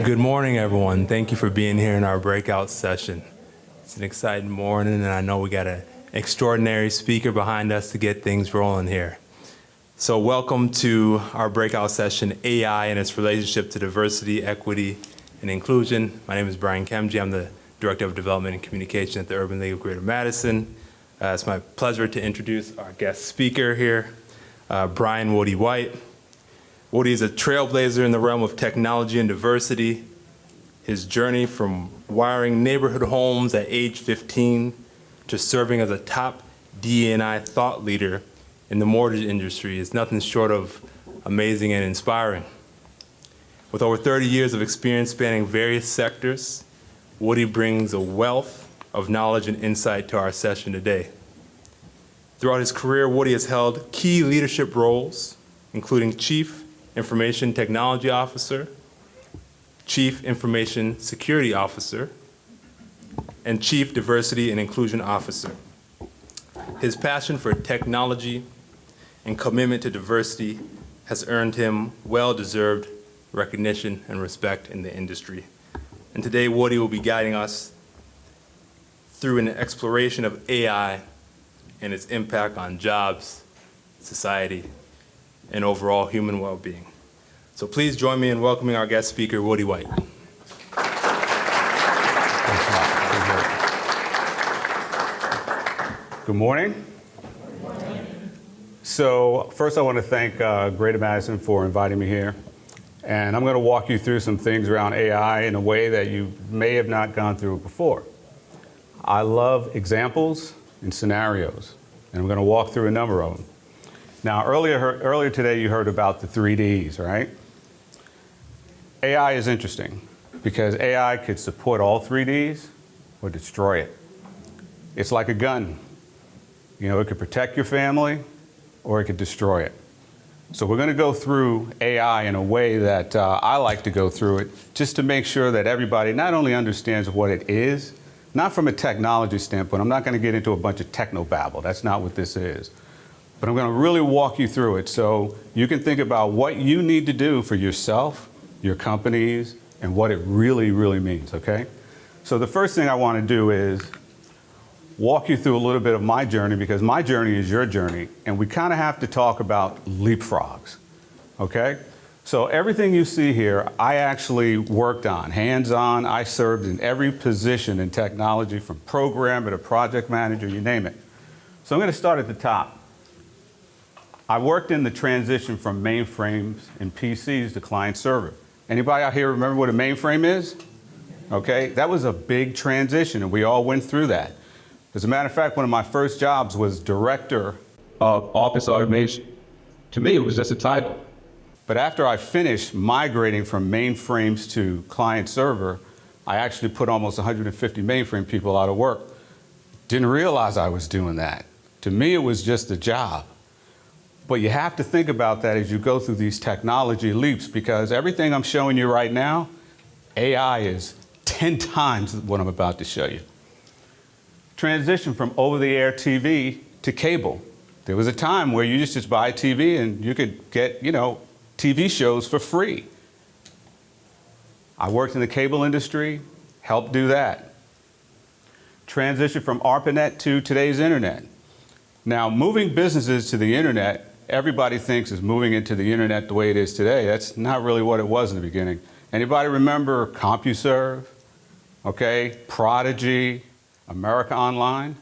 Good morning, everyone. Thank you for being here in our breakout session. It's an exciting morning, and I know we got an extraordinary speaker behind us to get things rolling here. So welcome to our breakout session, AI and its relationship to diversity, equity, and inclusion. My name is Brian Kemji. I'm the Director of Development and Communication at the Urban League of Greater Madison. It's my pleasure to introduce our guest speaker here, Brian Woody White. Woody is a trailblazer in the realm of technology and diversity. His journey from wiring neighborhood homes at age 15 to serving as a top DEI thought leader in the mortgage industry is nothing short of amazing and inspiring. With over 30 years of experience spanning various sectors, Woody brings a wealth of knowledge and insight to our session today. Throughout his career, Woody has held key leadership roles, including Chief Information Technology Officer, Chief Information Security Officer, and Chief Diversity and Inclusion Officer. His passion for technology and commitment to diversity has earned him well-deserved recognition and respect in the industry. And today, Woody will be guiding us through an exploration of AI and its impact on jobs, society, and overall human well-being. So please join me in welcoming our guest speaker, Woody White. Good morning. Good morning. So first I want to thank Greater Madison for inviting me here. And I'm going to walk you through some things around AI in a way that you may have not gone through before. I love examples and scenarios, and I'm going to walk through a number of them. Now, earlier today, you heard about the 3 Ds, right? AI is interesting because AI could support all 3 Ds or destroy it. It's like a gun. You know, it could protect your family or it could destroy it. So we're going to go through AI in a way that I like to go through it just to make sure that everybody not only understands what it is, not from a technology standpoint. I'm not going to get into a bunch of technobabble. That's not what this is. But I'm going to really walk you through it so you can think about what you need to do for yourself, your companies, and what it really, really means, okay? So the first thing I want to do is walk you through a little bit of my journey because my journey is your journey, and we kind of have to talk about leapfrogs, okay? So everything you see here, I actually worked on, hands-on. I served in every position in technology from programmer to project manager, you name it. So I'm going to start at the top. I worked in the transition from mainframes and PCs to client server. Anybody out here remember what a mainframe is? Okay, that was a big transition and we all went through that. As a matter of fact, one of my first jobs was director of office automation. To me, it was just a title. But after I finished migrating from mainframes to client server, I actually put almost 150 mainframe people out of work. Didn't realize I was doing that. To me, it was just a job. But you have to think about that as you go through these technology leaps because everything I'm showing you right now, AI is 10 times what I'm about to show you. Transition from over-the-air TV to cable. There was a time where you just buy a TV and you could get, TV shows for free. I worked in the cable industry, helped do that. Transition from ARPANET to today's internet. Now, moving businesses to the internet, everybody thinks is moving into the internet the way it is today. That's not really what it was in the beginning. Anybody remember CompuServe? Okay, Prodigy, America Online?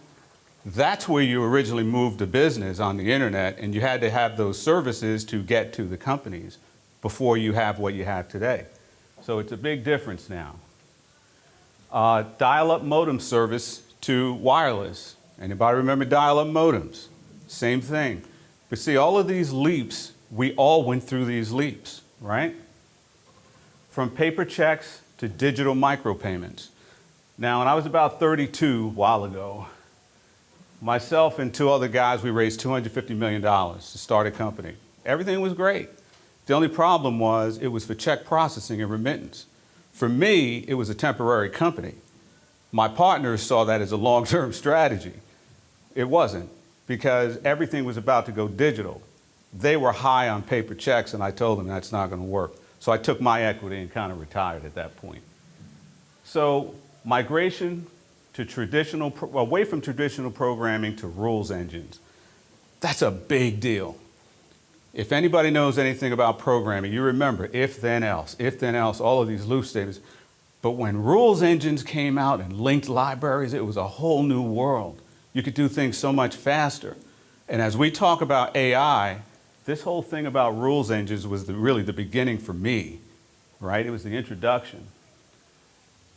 That's where you originally moved the business on the internet, and you had to have those services to get to the companies before you have what you have today. So it's a big difference now. Dial-up modem service to wireless. Anybody remember dial-up modems? Same thing. But see, all of these leaps, we all went through these leaps, right? From paper checks to digital micropayments. Now, when I was about 32 a while ago, myself and 2 other guys, we raised $250 million to start a company. Everything was great. The only problem was it was for check processing and remittance. For me, it was a temporary company. My partners saw that as a long-term strategy. It wasn't, because everything was about to go digital. They were high on paper checks, and I told them that's not going to work. So I took my equity and kind of retired at that point. So migration to away from traditional programming to rules engines. That's a big deal. If anybody knows anything about programming, you remember if, then, else, all of these loop statements. But when rules engines came out and linked libraries, it was a whole new world. You could do things so much faster. And as we talk about AI, this whole thing about rules engines was really the beginning for me, right? It was the introduction.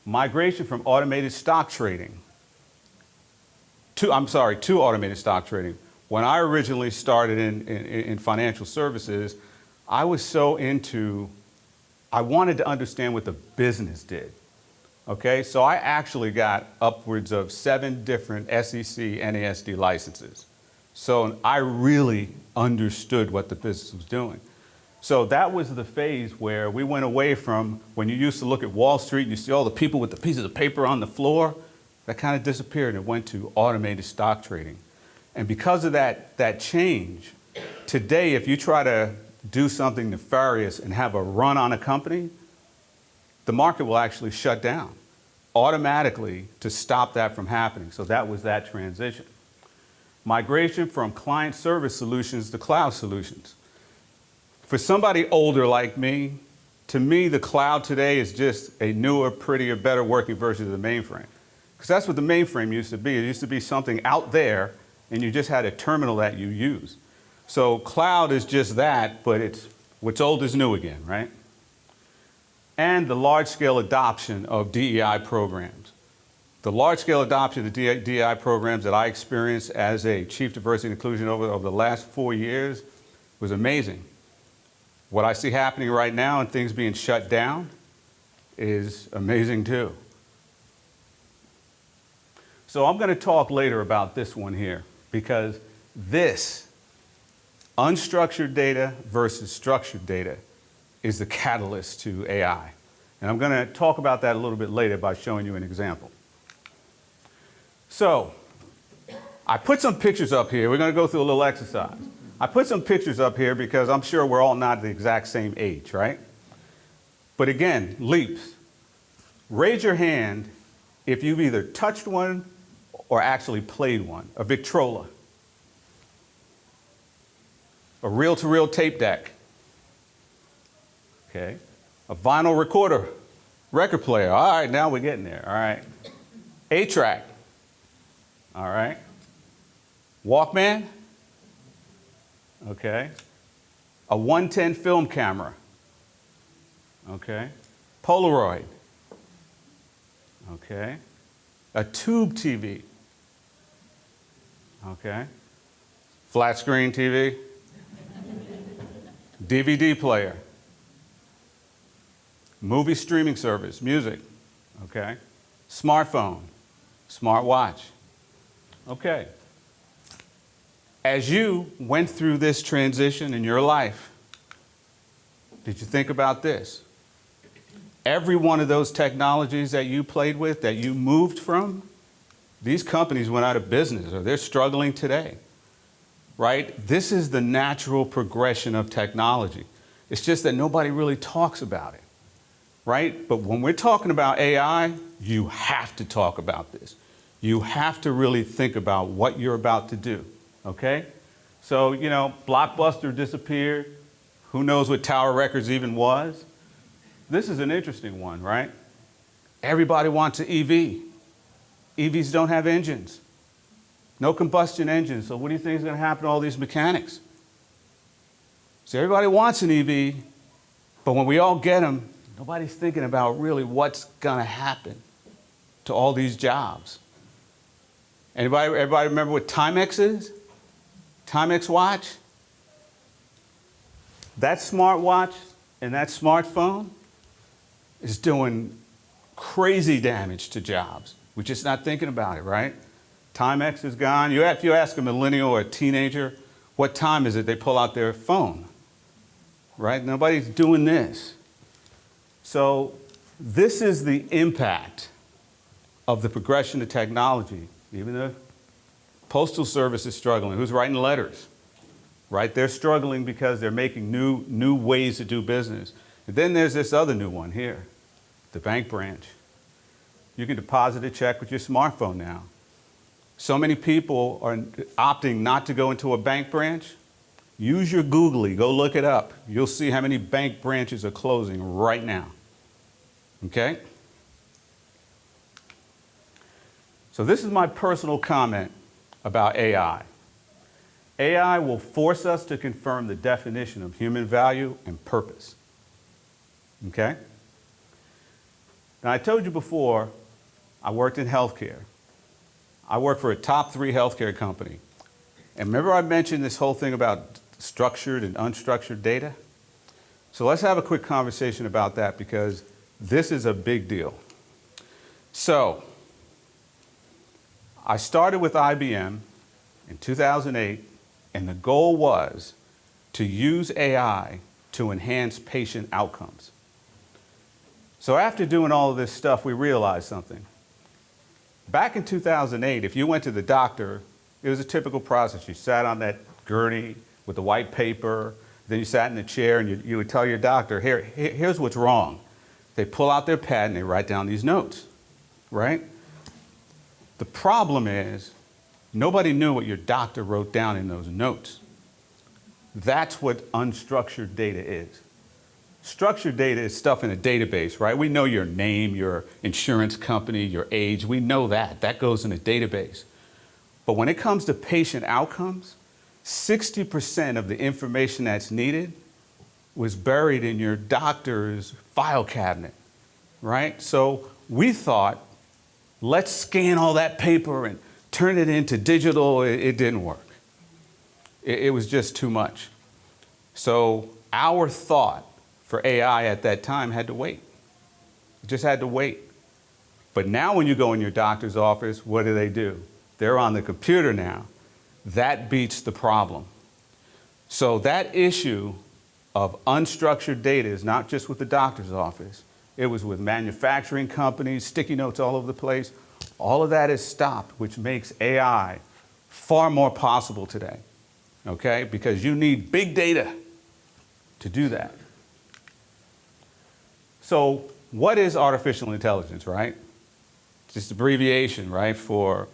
Migration from automated stock trading to automated stock trading. When I originally started in financial services, I was so I wanted to understand what the business did. Okay, so I actually got upwards of 7 different SEC NASD licenses. So I really understood what the business was doing. So that was the phase where we went away from when you used to look at Wall Street and you see all the people with the pieces of paper on the floor, that kind of disappeared and it went to automated stock trading. And because of that change, today if you try to do something nefarious and have a run on a company, the market will actually shut down automatically to stop that from happening. So that was that transition. Migration from client service solutions to cloud solutions. For somebody older like me, to me, the cloud today is just a newer, prettier, better working version of the mainframe. Because that's what the mainframe used to be. It used to be something out there, and you just had a terminal that you use. So cloud is just that, but it's what's old is new again, right? And the large-scale adoption of DEI programs. The large-scale adoption of the DEI programs that I experienced as a Chief Diversity and Inclusion over the last 4 years was amazing. What I see happening right now and things being shut down is amazing too. So I'm going to talk later about this one here because this unstructured data versus structured data is the catalyst to AI. And I'm going to talk about that a little bit later by showing you an example. So I put some pictures up here. We're going to go through a little exercise. I put some pictures up here because I'm sure we're all not the exact same age, right? But again, leaps. Raise your hand if you've either touched one or actually played one. A Victrola. A reel-to-reel tape deck. Okay. A vinyl recorder, record player. All right, now we're getting there. All right. 8-track. All right. Walkman. Okay. A 110 film camera. Okay. Polaroid. Okay. A tube TV. Okay. Flat screen TV. DVD player. Movie streaming service, music. Okay. Smartphone. Smartwatch. Okay. As you went through this transition in your life, did you think about this? Every one of those technologies that you played with, that you moved from, these companies went out of business or they're struggling today, right? This is the natural progression of technology. It's just that nobody really talks about it, right? But when we're talking about AI, you have to talk about this. You have to really think about what you're about to do. Okay? So, you know, Blockbuster disappeared. Who knows what Tower Records even was? This is an interesting one, right? Everybody wants an EV. EVs don't have engines. No combustion engines. So what do you think is going to happen to all these mechanics? So everybody wants an EV, but when we all get them, nobody's thinking about really what's going to happen to all these jobs. Everybody remember what Timex is? Timex watch? That smartwatch and that smartphone is doing crazy damage to jobs. We're just not thinking about it, right? Timex is gone. If you ask a millennial or a teenager, what time is it? They pull out their phone, right? Nobody's doing this. So this is the impact of the progression of technology. Even the Postal Service is struggling. Who's writing letters? Right? They're struggling because they're making new ways to do business. And then there's this other new one here, the bank branch. You can deposit a check with your smartphone now. So many people are opting not to go into a bank branch. Use your Googly, go look it up. You'll see how many bank branches are closing right now. Okay? So this is my personal comment about AI. AI will force us to confirm the definition of human value and purpose. Okay? Now, I told you before, I worked in healthcare. I worked for a top 3 healthcare company. And remember I mentioned this whole thing about structured and unstructured data? So let's have a quick conversation about that because this is a big deal. So, I started with IBM in 2008, and the goal was to use AI to enhance patient outcomes. So after doing all of this stuff, we realized something. Back in 2008, if you went to the doctor, it was a typical process. You sat on that gurney with the white paper, then you sat in the chair and you would tell your doctor, here's what's wrong. They pull out their pad and they write down these notes, right? The problem is nobody knew what your doctor wrote down in those notes. That's what unstructured data is. Structured data is stuff in a database, right? We know your name, your insurance company, your age. We know that. That goes in a database. But when it comes to patient outcomes, 60% of the information that's needed was buried in your doctor's file cabinet, right? So we thought, let's scan all that paper and turn it into digital. It didn't work. It was just too much. So our thought for AI at that time had to wait. It just had to wait. But now when you go in your doctor's office, what do? They're on the computer now. That beats the problem. So that issue of unstructured data is not just with the doctor's office. It was with manufacturing companies, sticky notes all over the place. All of that is stopped, which makes AI far more possible today, okay? Because you need big data to do that. So what is artificial intelligence, right? Just abbreviation, right, for,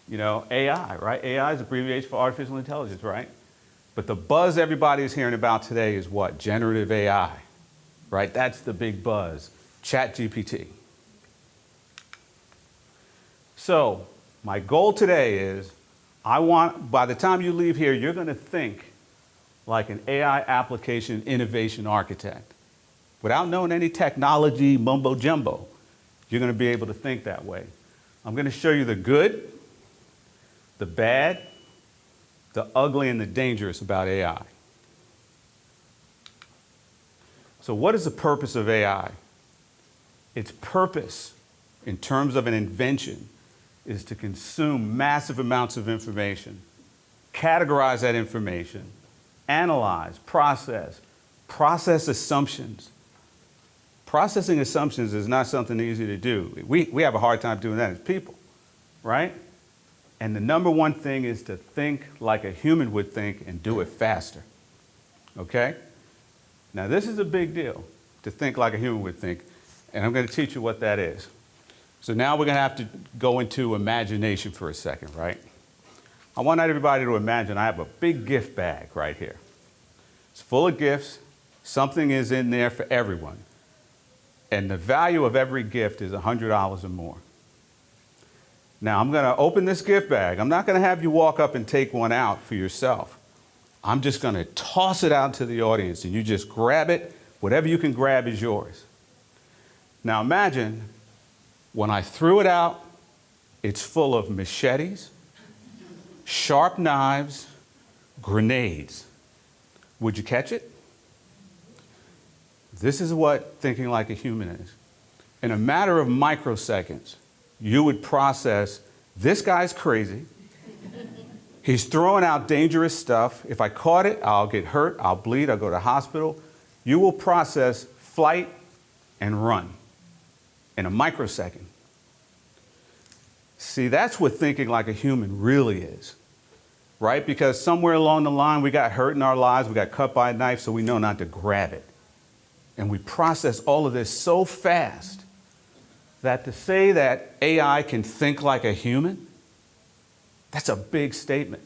AI, right? AI is abbreviation for artificial intelligence, right? But the buzz everybody is hearing about today is what? Generative AI, right? That's the big buzz. ChatGPT. So my goal today is by the time you leave here, you're going to think like an AI application innovation architect. Without knowing any technology mumbo jumbo, you're going to be able to think that way. I'm going to show you the good, the bad, the ugly, and the dangerous about AI. So what is the purpose of AI? Its purpose, in terms of an invention, is to consume massive amounts of information, categorize that information, analyze, process assumptions. Processing assumptions is not something easy to do. We have a hard time doing that as people, right? And the number one thing is to think like a human would think and do it faster, okay? Now this is a big deal, to think like a human would think, and I'm going to teach you what that is. So now we're going to have to go into imagination for a second, right? I want everybody to imagine I have a big gift bag right here. It's full of gifts. Something is in there for everyone. And the value of every gift is $100 or more. Now I'm going to open this gift bag. I'm not going to have you walk up and take one out for yourself. I'm just going to toss it out to the audience and you just grab it. Whatever you can grab is yours. Now imagine when I threw it out, it's full of machetes, sharp knives, grenades. Would you catch it? This is what thinking like a human is. In a matter of microseconds, you would process, this guy's crazy. He's throwing out dangerous stuff. If I caught it, I'll get hurt, I'll bleed, I'll go to the hospital. You will process flight and run in a microsecond. See, that's what thinking like a human really is, right? Because somewhere along the line, we got hurt in our lives, we got cut by a knife, so we know not to grab it. and we process all of this so fast that to say that AI can think like a human, that's a big statement.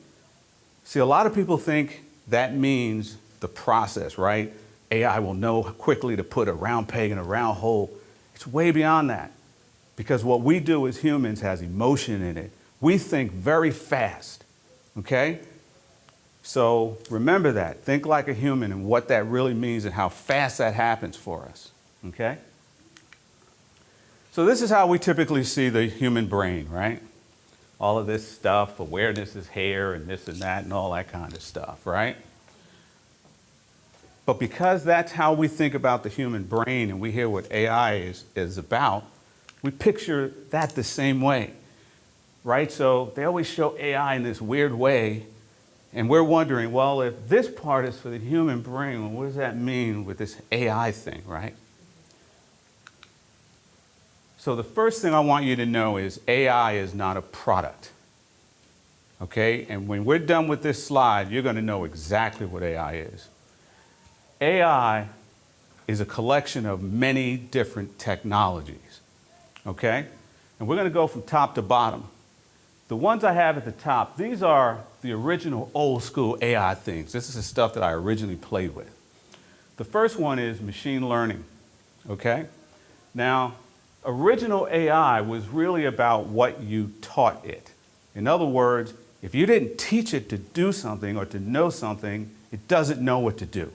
See, a lot of people think that means the process, right? AI will know quickly to put a round peg in a round hole. It's way beyond that, because what we do as humans has emotion in it. We think very fast, okay? So remember that. Think like a human and what that really means and how fast that happens for us, okay? So this is how we typically see the human brain, right? All of this stuff, awareness is here and this and that and all that kind of stuff, right? But because that's how we think about the human brain and we hear what AI is about, we picture that the same way, right? So they always show AI in this weird way, and we're wondering, well, if this part is for the human brain, well, what does that mean with this AI thing, right? So the first thing I want you to know is AI is not a product, okay? And when we're done with this slide, you're going to know exactly what AI is. AI is a collection of many different technologies, okay? And we're going to go from top to bottom. The ones I have at the top, these are the original old school AI things. This is the stuff that I originally played with. The first one is machine learning, okay? Now, original AI was really about what you taught it. In other words, if you didn't teach it to do something or to know something, it doesn't know what to do.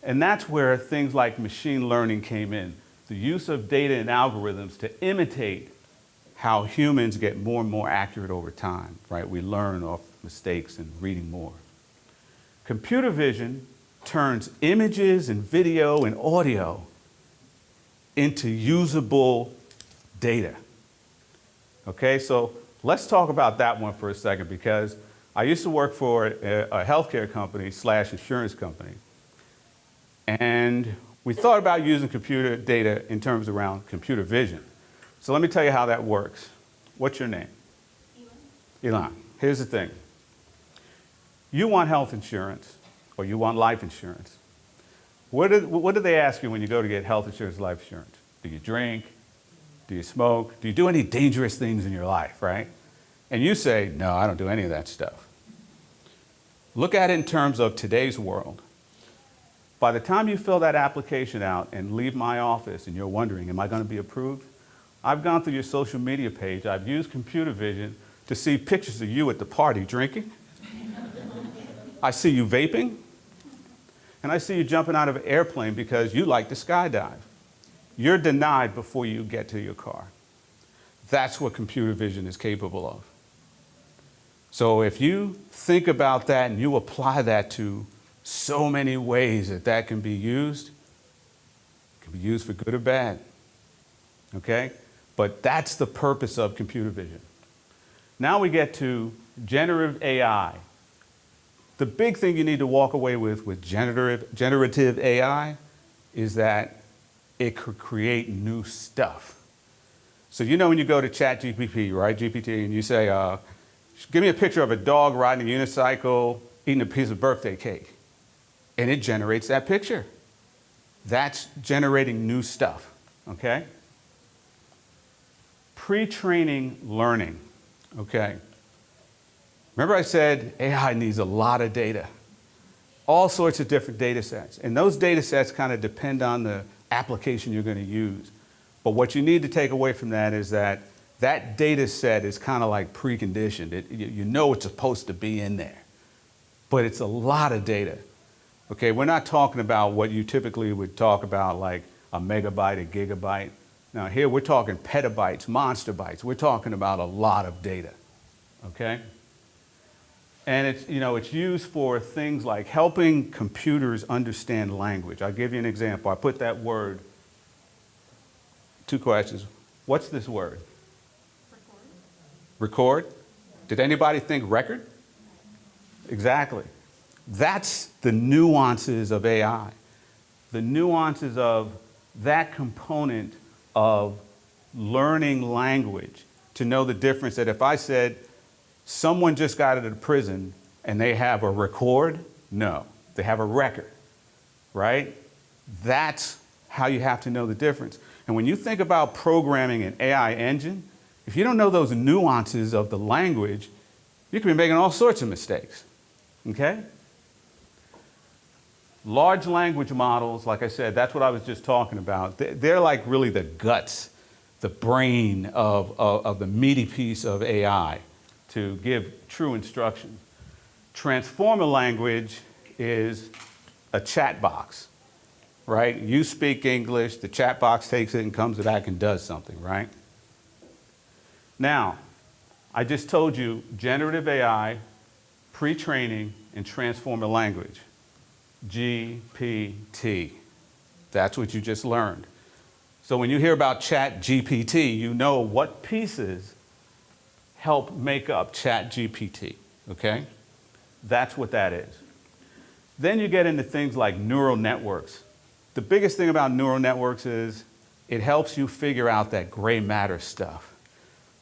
And that's where things like machine learning came in, the use of data and algorithms to imitate how humans get more and more accurate over time, right? We learn off mistakes and reading more. Computer vision turns images and video and audio into usable data. Okay, so let's talk about that one for a second, because I used to work for a healthcare company / insurance company. And we thought about using computer data in terms around computer vision. So let me tell you how that works. What's your name? Elon. Here's the thing. You want health insurance or you want life insurance. What do they ask you when you go to get health insurance, life insurance? Do you drink? Do you smoke? Do you do any dangerous things in your life, right? And you say, no, I don't do any of that stuff. Look at it in terms of today's world. By the time you fill that application out and leave my office and you're wondering, am I going to be approved? I've gone through your social media page. I've used computer vision to see pictures of you at the party drinking. I see you vaping. And I see you jumping out of an airplane because you like to skydive. You're denied before you get to your car. That's what computer vision is capable of. So if you think about that and you apply that to so many ways that can be used, it can be used for good or bad, okay? But that's the purpose of computer vision. Now we get to generative AI. The big thing you need to walk away with generative AI is that it could create new stuff. So you know when you go to ChatGPT, right, GPT, and you say, give me a picture of a dog riding a unicycle, eating a piece of birthday cake. And it generates that picture. That's generating new stuff, okay? Pre-training learning, okay? Remember I said AI needs a lot of data, all sorts of different data sets. And those data sets kind of depend on the application you're going to use. But what you need to take away from that is that that data set is kind of like preconditioned. You know it's supposed to be in there, but it's a lot of data. Okay, we're not talking about what you typically would talk about like a megabyte, a gigabyte. Now here we're talking petabytes, monster bytes. We're talking about a lot of data, okay? And it's used for things like helping computers understand language. I'll give you an example. I put that word, 2 questions. What's this word? Record. Record? Did anybody think record? Exactly. That's the nuances of AI. The nuances of that component of learning language to know the difference that if I said, someone just got out of prison and they have a record, no, they have a record, right? That's how you have to know the difference. And when you think about programming an AI engine, if you don't know those nuances of the language, you can be making all sorts of mistakes, okay? Large language models, like I said, that's what I was just talking about. They're like really the guts, the brain of the meaty piece of AI to give true instruction. Transformer language is a chat box, right? You speak English, the chat box takes it and comes back and does something, right? Now, I just told you generative AI, pre-training, and transformer language. GPT. That's what you just learned. So when you hear about Chat GPT, you know what pieces help make up Chat GPT, okay? That's what that is. Then you get into things like neural networks. The biggest thing about neural networks is it helps you figure out that gray matter stuff,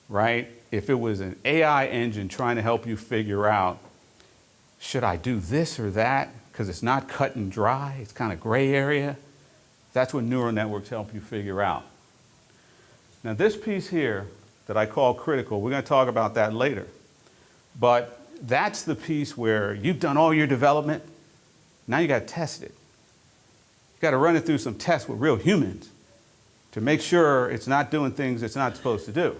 right? If it was an AI engine trying to help you figure out, should I do this or that? Because it's not cut and dry, it's kind of gray area. That's what neural networks help you figure out. Now this piece here that I call critical, we're going to talk about that later. But that's the piece where you've done all your development, now you got to test it. You got to run it through some tests with real humans to make sure it's not doing things it's not supposed to do.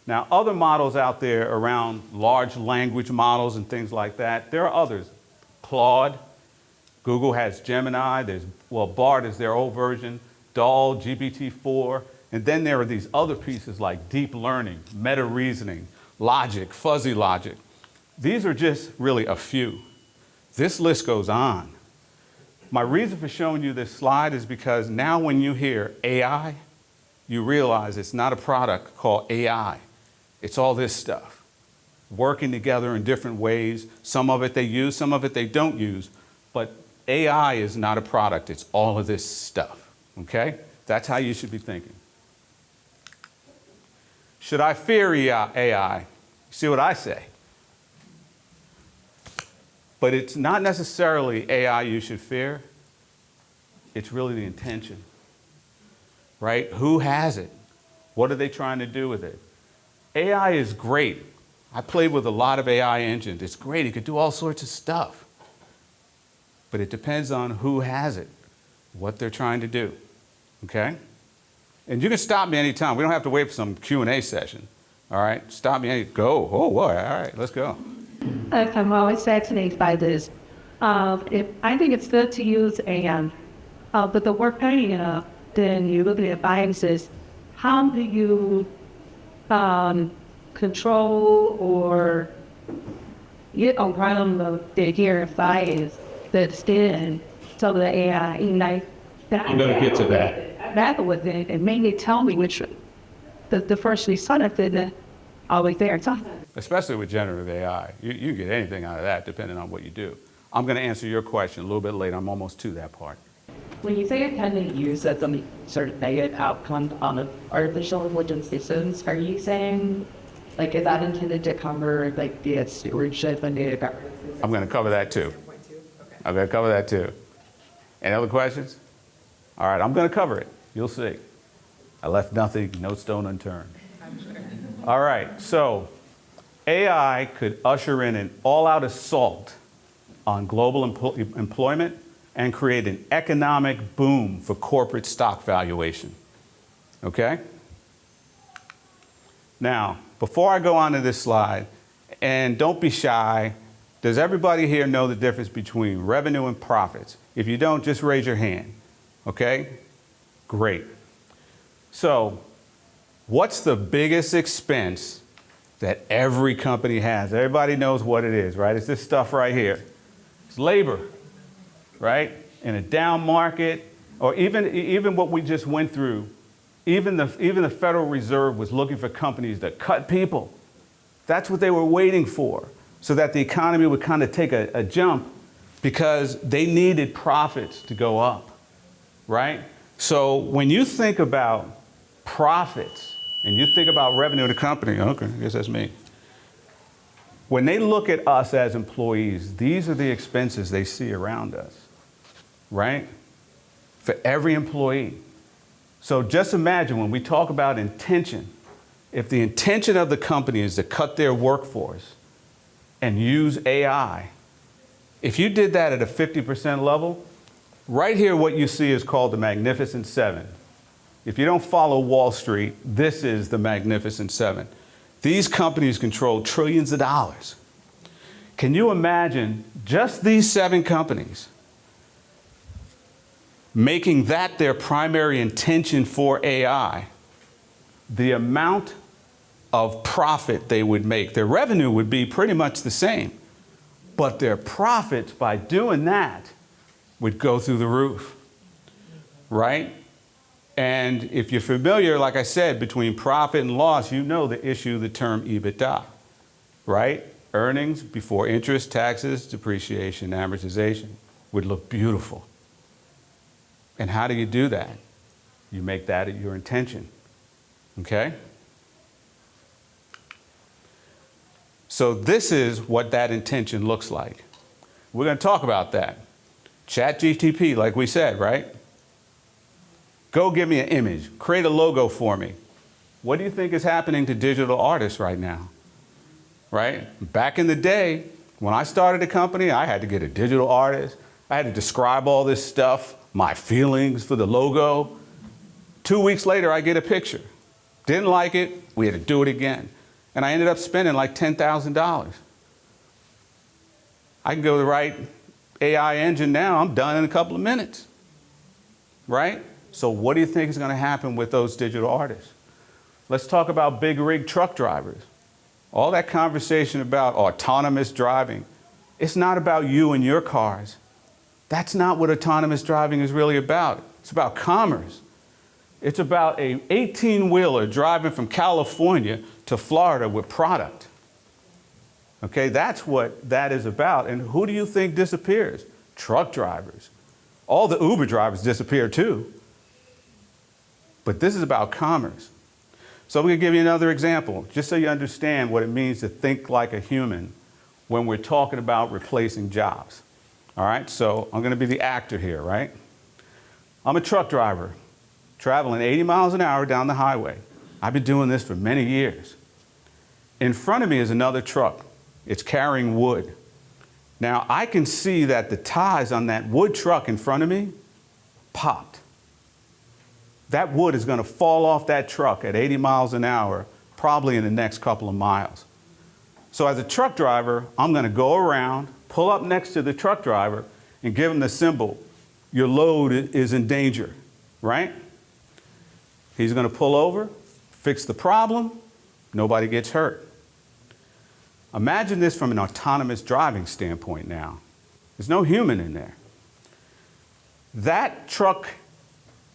Now, other models out there around large language models and things like that, there are others. Claude, Google has Gemini, Bard is their old version, DAL, GPT-4, and then there are these other pieces like deep learning, meta reasoning, logic, fuzzy logic. These are just really a few. This list goes on. My reason for showing you this slide is because now when you hear AI, you realize it's not a product called AI. It's all this stuff, working together in different ways. Some of it they use, some of it they don't use. But AI is not a product. It's all of this stuff, okay? That's how you should be thinking. Should I fear AI? See what I say? But it's not necessarily AI you should fear. It's really the intention, right? Who has it? What are they trying to do with it? AI is great. I played with a lot of AI engines. It's great. It could do all sorts of stuff. But it depends on who has it, what they're trying to do, okay? And you can stop me anytime. We don't have to wait for some Q&A session, all right? Stop me, go. Oh, boy, all right, let's go. I'm always fascinated by this. I think it's good to use AI, but the work then you're looking at biases. How do you control or get around the inherent bias that's in some of the AI? I'm going to get to that. Battle with it and mainly tell me which the first result is always there. Especially with generative AI. You get anything out of that depending on what you do. I'm going to answer your question a little bit later. I'm almost to that part. When you say intended use as some sort of negative outcome on artificial intelligence systems, are you saying, like, is that intended to cover, like, the stewardship and data governance? I'm going to cover that too. I'm going to cover that too. Any other questions? All right, I'm going to cover it. You'll see. I left nothing, no stone unturned. I'm sure. All right, so AI could usher in an all-out assault on global employment and create an economic boom for corporate stock valuation. Okay? Now, before I go on to this slide, and don't be shy, does everybody here know the difference between revenue and profits? If you don't, just raise your hand. Okay? Great. So, what's the biggest expense that every company has? Everybody knows what it is, right? It's this stuff right here. It's labor, right? In a down market, or even what we just went through, even the Federal Reserve was looking for companies that cut people. That's what they were waiting for, so that the economy would kind of take a jump because they needed profits to go up, right? So when you think about profits and you think about revenue in a company, okay, I guess that's me. When they look at us as employees, these are the expenses they see around us, right? for every employee. So just imagine when we talk about intention, if the intention of the company is to cut their workforce and use AI, if you did that at a 50% level, right here what you see is called the Magnificent Seven. If you don't follow Wall Street, this is the Magnificent Seven. These companies control trillions of dollars. Can you imagine just these 7 companies making that their primary intention for AI? The amount of profit they would make. Their revenue would be pretty much the same, but their profits by doing that would go through the roof, right? And if you're familiar, like I said, between profit and loss, you know the issue, the term EBITDA, right? Earnings before interest, taxes, depreciation, amortization would look beautiful. And how do you do that? You make that your intention, okay? So this is what that intention looks like. We're going to talk about that. ChatGPT, like we said, right? Go give me an image, create a logo for me. What do you think is happening to digital artists right now? Right? Back in the day, when I started a company, I had to get a digital artist. I had to describe all this stuff, my feelings for the logo. 2 weeks later, I get a picture. Didn't like it, we had to do it again. And I ended up spending like $10,000. I can go to the right AI engine now, I'm done in a couple of minutes, right? So what do you think is going to happen with those digital artists? Let's talk about big rig truck drivers. All that conversation about autonomous driving, it's not about you and your cars. That's not what autonomous driving is really about. It's about commerce. It's about a 18-wheeler driving from California to Florida with product. Okay, that's what that is about. And who do you think disappears? Truck drivers. All the Uber drivers disappear too. But this is about commerce. So I'm going to give you another example, just so you understand what it means to think like a human when we're talking about replacing jobs. All right, so I'm going to be the actor here, right? I'm a truck driver, traveling 80 miles an hour down the highway. I've been doing this for many years. In front of me is another truck. It's carrying wood. Now, I can see that the ties on that wood truck in front of me popped. That wood is going to fall off that truck at 80 miles an hour, probably in the next couple of miles. So as a truck driver, I'm going to go around, pull up next to the truck driver, and give him the symbol, your load is in danger, right? He's going to pull over, fix the problem, nobody gets hurt. Imagine this from an autonomous driving standpoint now. There's no human in there. That truck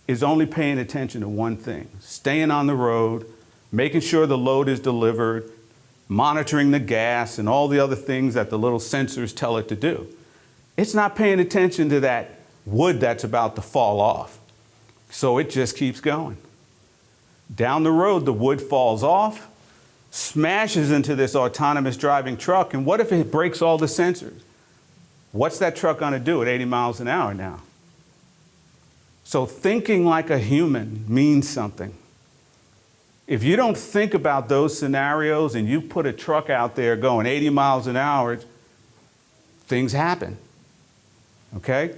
is only paying attention to one thing, staying on the road, making sure the load is delivered, monitoring the gas and all the other things that the little sensors tell it to do. It's not paying attention to that wood that's about to fall off. So it just keeps going. Down the road, the wood falls off, smashes into this autonomous driving truck, and what if it breaks all the sensors? What's that truck going to do at 80 miles an hour now? So thinking like a human means something. If you don't think about those scenarios and you put a truck out there going 80 miles an hour, things happen, okay?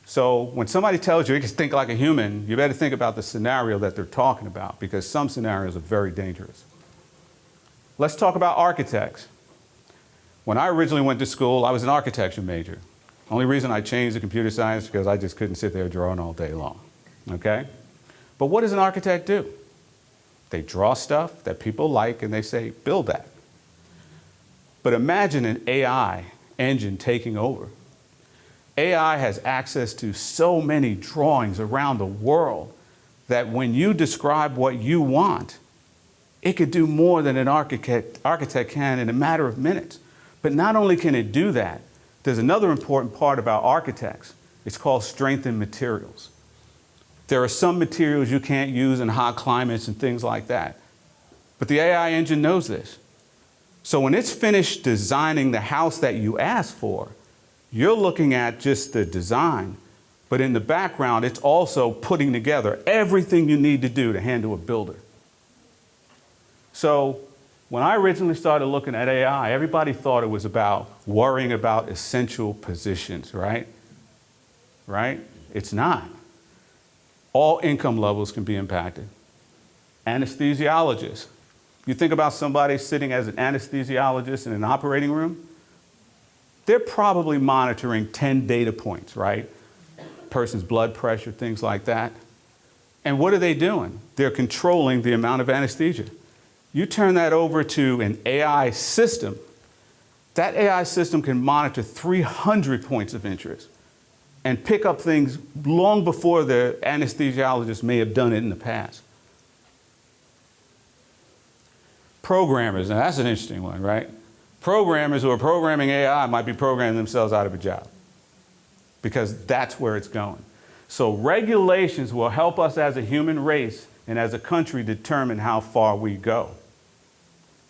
So when somebody tells you you can think like a human, you better think about the scenario that they're talking about, because some scenarios are very dangerous. Let's talk about architects. When I originally went to school, I was an architecture major. Only reason I changed to computer science because I just couldn't sit there drawing all day long, okay? But what does an architect do? They draw stuff that people like and they say, build that. But imagine an AI engine taking over. AI has access to so many drawings around the world that when you describe what you want, it could do more than an architect can in a matter of minutes. But not only can it do that, there's another important part about architects. It's called strength in materials. There are some materials you can't use in hot climates and things like that. But the AI engine knows this. So when it's finished designing the house that you asked for, you're looking at just the design, But in the background, it's also putting together everything you need to do to handle a builder. So when I originally started looking at AI, everybody thought it was about worrying about essential positions, right? Right? It's not. All income levels can be impacted. Anesthesiologists. You think about somebody sitting as an anesthesiologist in an operating room, they're probably monitoring 10 data points, right? Person's blood pressure, things like that. And what are they doing? They're controlling the amount of anesthesia. You turn that over to an AI system, that AI system can monitor 300 points of interest and pick up things long before the anesthesiologist may have done it in the past. Programmers, now that's an interesting one, right? Programmers who are programming AI might be programming themselves out of a job because that's where it's going. So regulations will help us as a human race and as a country determine how far we go.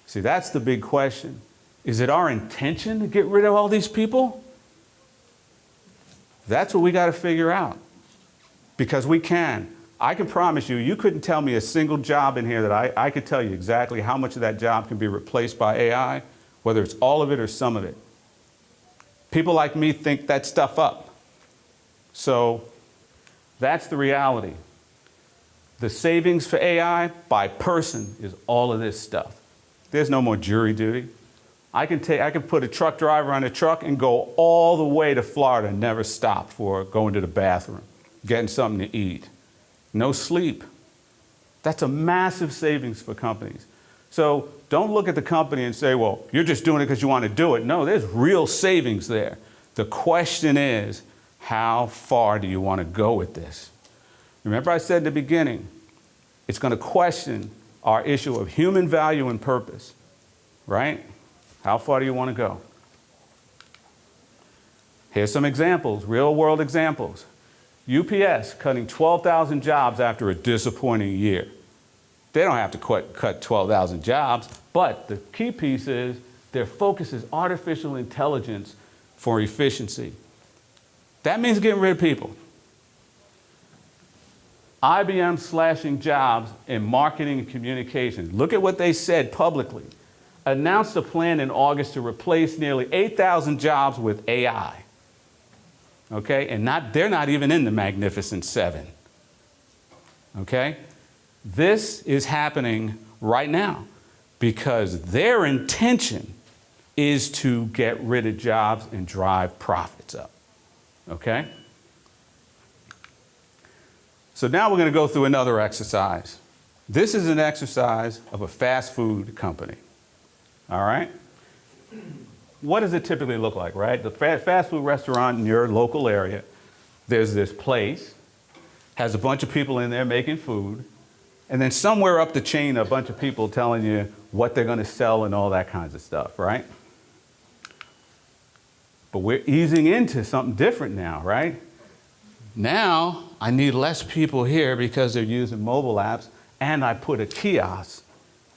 See, that's the big question. Is it our intention to get rid of all these people? That's what we got to figure out. Because we can. I can promise you, you couldn't tell me a single job in here that I could tell you exactly how much of that job can be replaced by AI, whether it's all of it or some of it. People like me think that stuff up. So that's the reality. The savings for AI by person is all of this stuff. There's no more jury duty. I can put a truck driver on a truck and go all the way to Florida and never stop for going to the bathroom, getting something to eat. No sleep. That's a massive savings for companies. So don't look at the company and say, well, you're just doing it because you want to do it. No, there's real savings there. The question is, how far do you want to go with this? Remember I said in the beginning, it's going to question our issue of human value and purpose, right? How far do you want to go? Here's some examples, real world examples. UPS cutting 12,000 jobs after a disappointing year. They don't have to cut 12,000 jobs, but the key piece is their focus is artificial intelligence for efficiency. That means getting rid of people. IBM slashing jobs in marketing and communication. Look at what they said publicly. Announced a plan in August to replace nearly 8,000 jobs with AI. Okay, and they're not even in the Magnificent Seven. Okay, this is happening right now because their intention is to get rid of jobs and drive profits up. Okay? So now we're going to go through another exercise. This is an exercise of a fast food company. All right? What does it typically look like, right? The fast food restaurant in your local area, there's this place, has a bunch of people in there making food, and then somewhere up the chain, a bunch of people telling you what they're going to sell and all that kinds of stuff, right? But we're easing into something different now, right? Now, I need less people here because they're using mobile apps, and I put a kiosk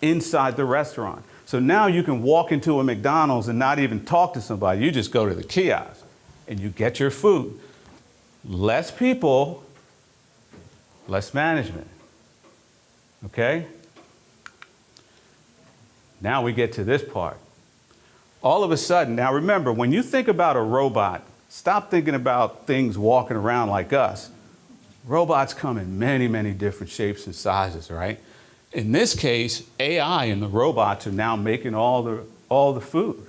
inside the restaurant. So now you can walk into a McDonald's and not even talk to somebody. You just go to the kiosk and you get your food. Less people, less management. Okay? Now we get to this part. All of a sudden, now remember, when you think about a robot, stop thinking about things walking around like us. Robots come in many, many different shapes and sizes, right? In this case, AI and the robots are now making all the food.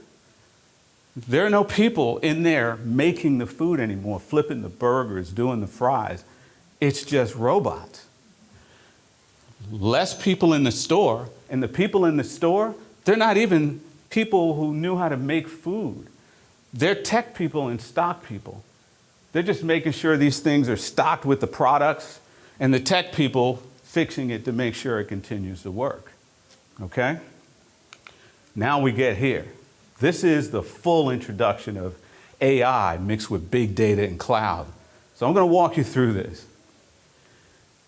There are no people in there making the food anymore, flipping the burgers, doing the fries. It's just robots. Less people in the store, and the people in the store, they're not even people who knew how to make food. They're tech people and stock people. They're just making sure these things are stocked with the products, and the tech people fixing it to make sure it continues to work. Okay? Now we get here. This is the full introduction of AI mixed with big data and cloud. So I'm going to walk you through this.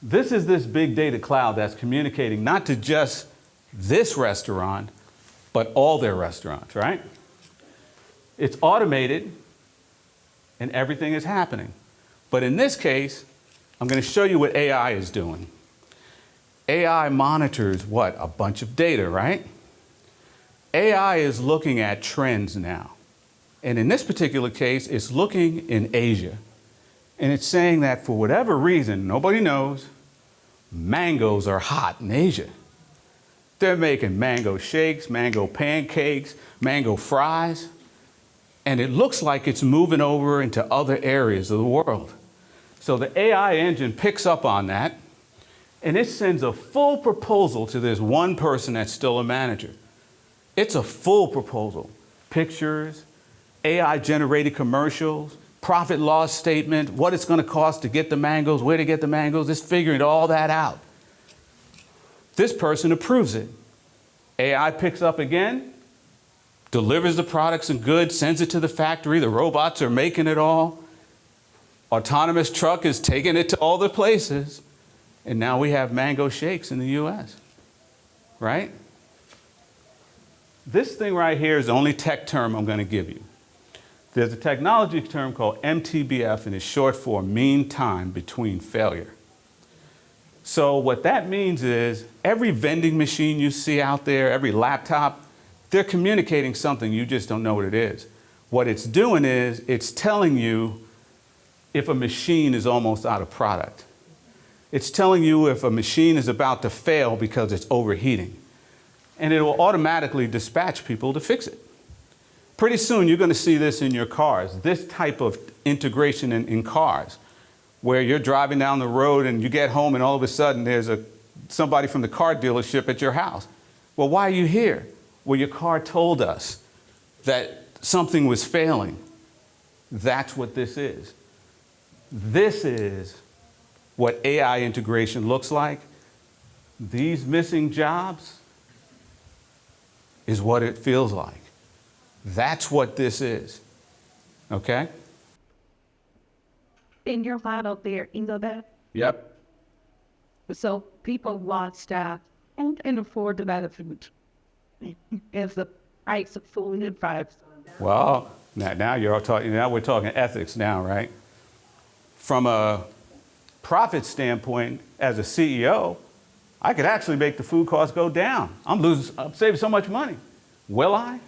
This is this big data cloud that's communicating not to just this restaurant, but all their restaurants, right? It's automated and everything is happening. But in this case, I'm going to show you what AI is doing. AI monitors what? A bunch of data, right? AI is looking at trends now. And in this particular case, it's looking in Asia. And it's saying that for whatever reason, nobody knows, mangoes are hot in Asia. They're making mango shakes, mango pancakes, mango fries. And it looks like it's moving over into other areas of the world. So the AI engine picks up on that, and it sends a full proposal to this one person that's still a manager. It's a full proposal. Pictures, AI-generated commercials, profit loss statement, what it's going to cost to get the mangoes, where to get the mangoes. It's figuring all that out. This person approves it. AI picks up again, delivers the products and goods, sends it to the factory. The robots are making it all. Autonomous truck is taking it to all the places. And now we have mango shakes in the US, right? This thing right here is the only tech term I'm going to give you. There's a technology term called MTBF, and it's short for mean time between failure. So what that means is every vending machine you see out there, every laptop, they're communicating something, you just don't know what it is. What it's doing is it's telling you if a machine is almost out of product. It's telling you if a machine is about to fail because it's overheating. And it will automatically dispatch people to fix it. Pretty soon you're going to see this in your cars, this type of integration in cars, where you're driving down the road and you get home and all of a sudden there's somebody from the car dealership at your house. Well, why are you here? Well, your car told us that something was failing. That's what this is. This is what AI integration looks like. These missing jobs is what it feels like. That's what this is. Okay? In your model there, you know that? Yep. So people want staff and can afford to buy the food. If the price of food and price. Well, now you're talking. Now we're talking ethics now, right? From a profit standpoint, as a CEO, I could actually make the food costs go down. I'm saving so much money. Will I?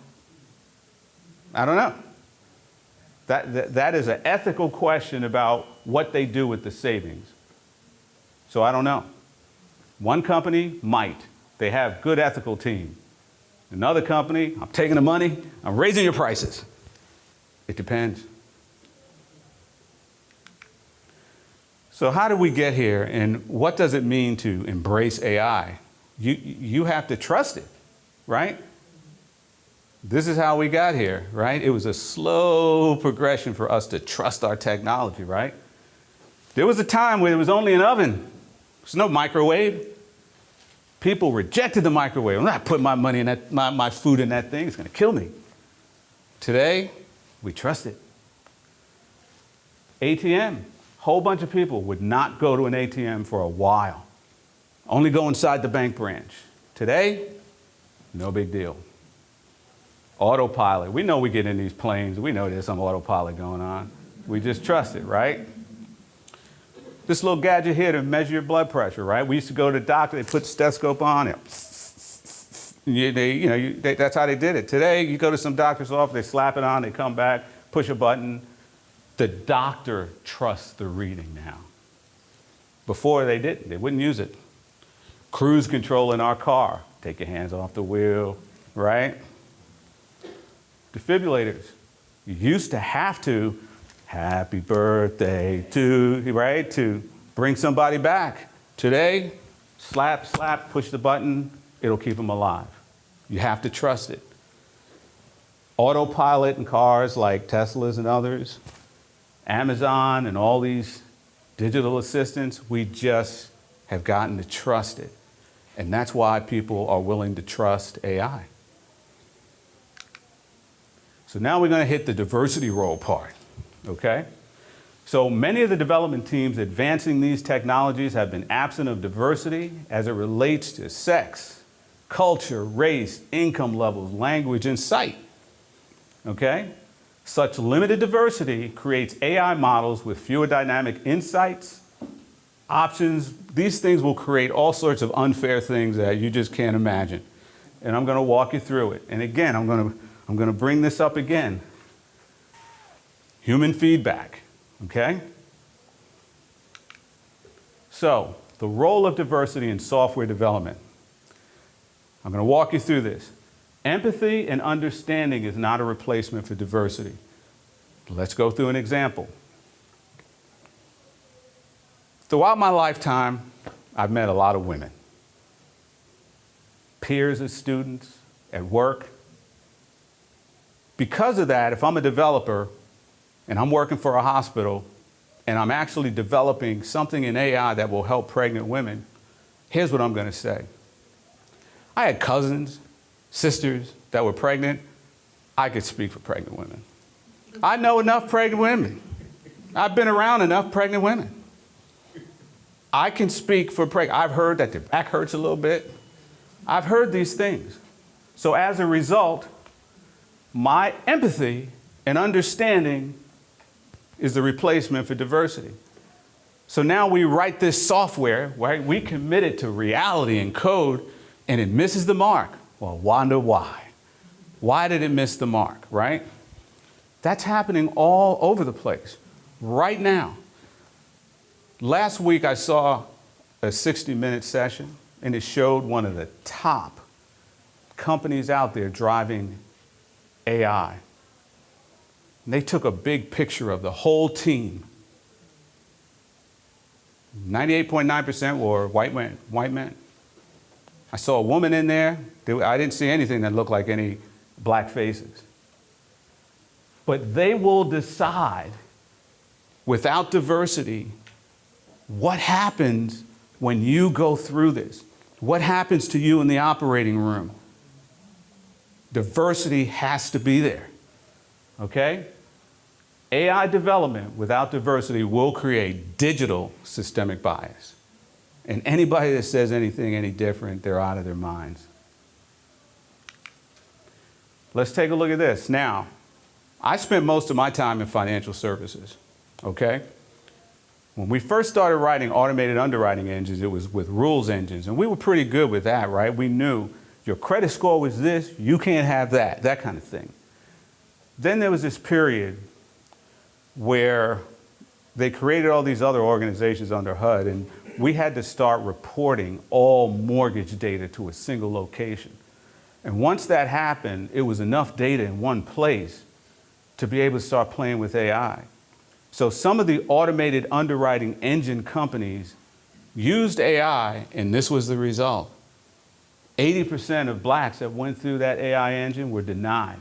I don't know. That is an ethical question about what they do with the savings. So I don't know. One company might. They have good ethical team. Another company, I'm taking the money, I'm raising your prices. It depends. So how do we get here, and what does it mean to embrace AI? You have to trust it, right? This is how we got here, right? It was a slow progression for us to trust our technology, right? There was a time where there was only an oven. There's no microwave. People rejected the microwave. I'm not putting my money in that, my food in that thing. It's going to kill me. Today, we trust it. ATM. Whole bunch of people would not go to an ATM for a while. Only go inside the bank branch. Today, no big deal. Autopilot. We know we get in these planes. We know there's some autopilot going on. We just trust it, right? This little gadget here to measure your blood pressure, right? We used to go to the doctor. They put the stethoscope on it. That's how they did it. Today, you go to some doctor's office. They slap it on. They come back, push a button. The doctor trusts the reading now. Before they didn't. They wouldn't use it. Cruise control in our car. Take your hands off the wheel, right? Defibrillators. You used to have to, happy birthday to, right? To bring somebody back. Today, slap, slap, push the button, it'll keep them alive. You have to trust it. Autopilot in cars like Teslas and others, Amazon and all these digital assistants, we just have gotten to trust it. And that's why people are willing to trust AI. So now we're going to hit the diversity role part, okay? So many of the development teams advancing these technologies have been absent of diversity as it relates to sex, culture, race, income levels, language, and sight, okay? Such limited diversity creates AI models with fewer dynamic insights, options. These things will create all sorts of unfair things that you just can't imagine. And I'm going to walk you through it. And again, I'm going to bring this up again. Human feedback, okay? So, the role of diversity in software development. I'm going to walk you through this. Empathy and understanding is not a replacement for diversity. Let's go through an example. Throughout my lifetime, I've met a lot of women. Peers as students, at work. Because of that, if I'm a developer and I'm working for a hospital and I'm actually developing something in AI that will help pregnant women, here's what I'm going to say. I had cousins, sisters that were pregnant. I could speak for pregnant women. I know enough pregnant women. I've been around enough pregnant women. I can speak for pregnant. I've heard that their back hurts a little bit. I've heard these things. So as a result, my empathy and understanding is the replacement for diversity. So now we write this software, right? We commit it to reality and code, and it misses the mark. Well, wonder why. Why did it miss the mark, right? That's happening all over the place right now. Last week I saw a 60-minute session, and it showed one of the top companies out there driving AI. And they took a big picture of the whole team. 98.9% were white men. I saw a woman in there. I didn't see anything that looked like any black faces. But they will decide, without diversity, what happens when you go through this. What happens to you in the operating room? Diversity has to be there, okay? AI development without diversity will create digital systemic bias. And anybody that says anything any different, they're out of their minds. Let's take a look at this. Now, I spent most of my time in financial services, okay? When we first started writing automated underwriting engines, it was with rules engines, and we were pretty good with that, right? We knew your credit score was this, you can't have that, that kind of thing. Then there was this period where they created all these other organizations under HUD, and we had to start reporting all mortgage data to a single location. And once that happened, it was enough data in one place to be able to start playing with AI. So some of the automated underwriting engine companies used AI, and this was the result. 80% of blacks that went through that AI engine were denied.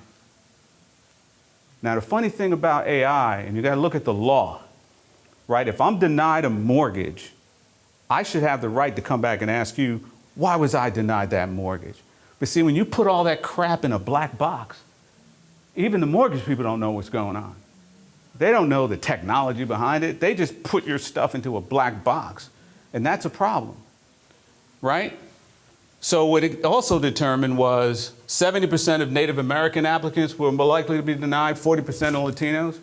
Now, the funny thing about AI, and you got to look at the law, right? If I'm denied a mortgage, I should have the right to come back and ask you, why was I denied that mortgage? But see, when you put all that crap in a black box, even the mortgage people don't know what's going on. They don't know the technology behind it. They just put your stuff into a black box. And that's a problem, right? So what it also determined was 70% of Native American applicants were more likely to be denied, 40% of Latinos.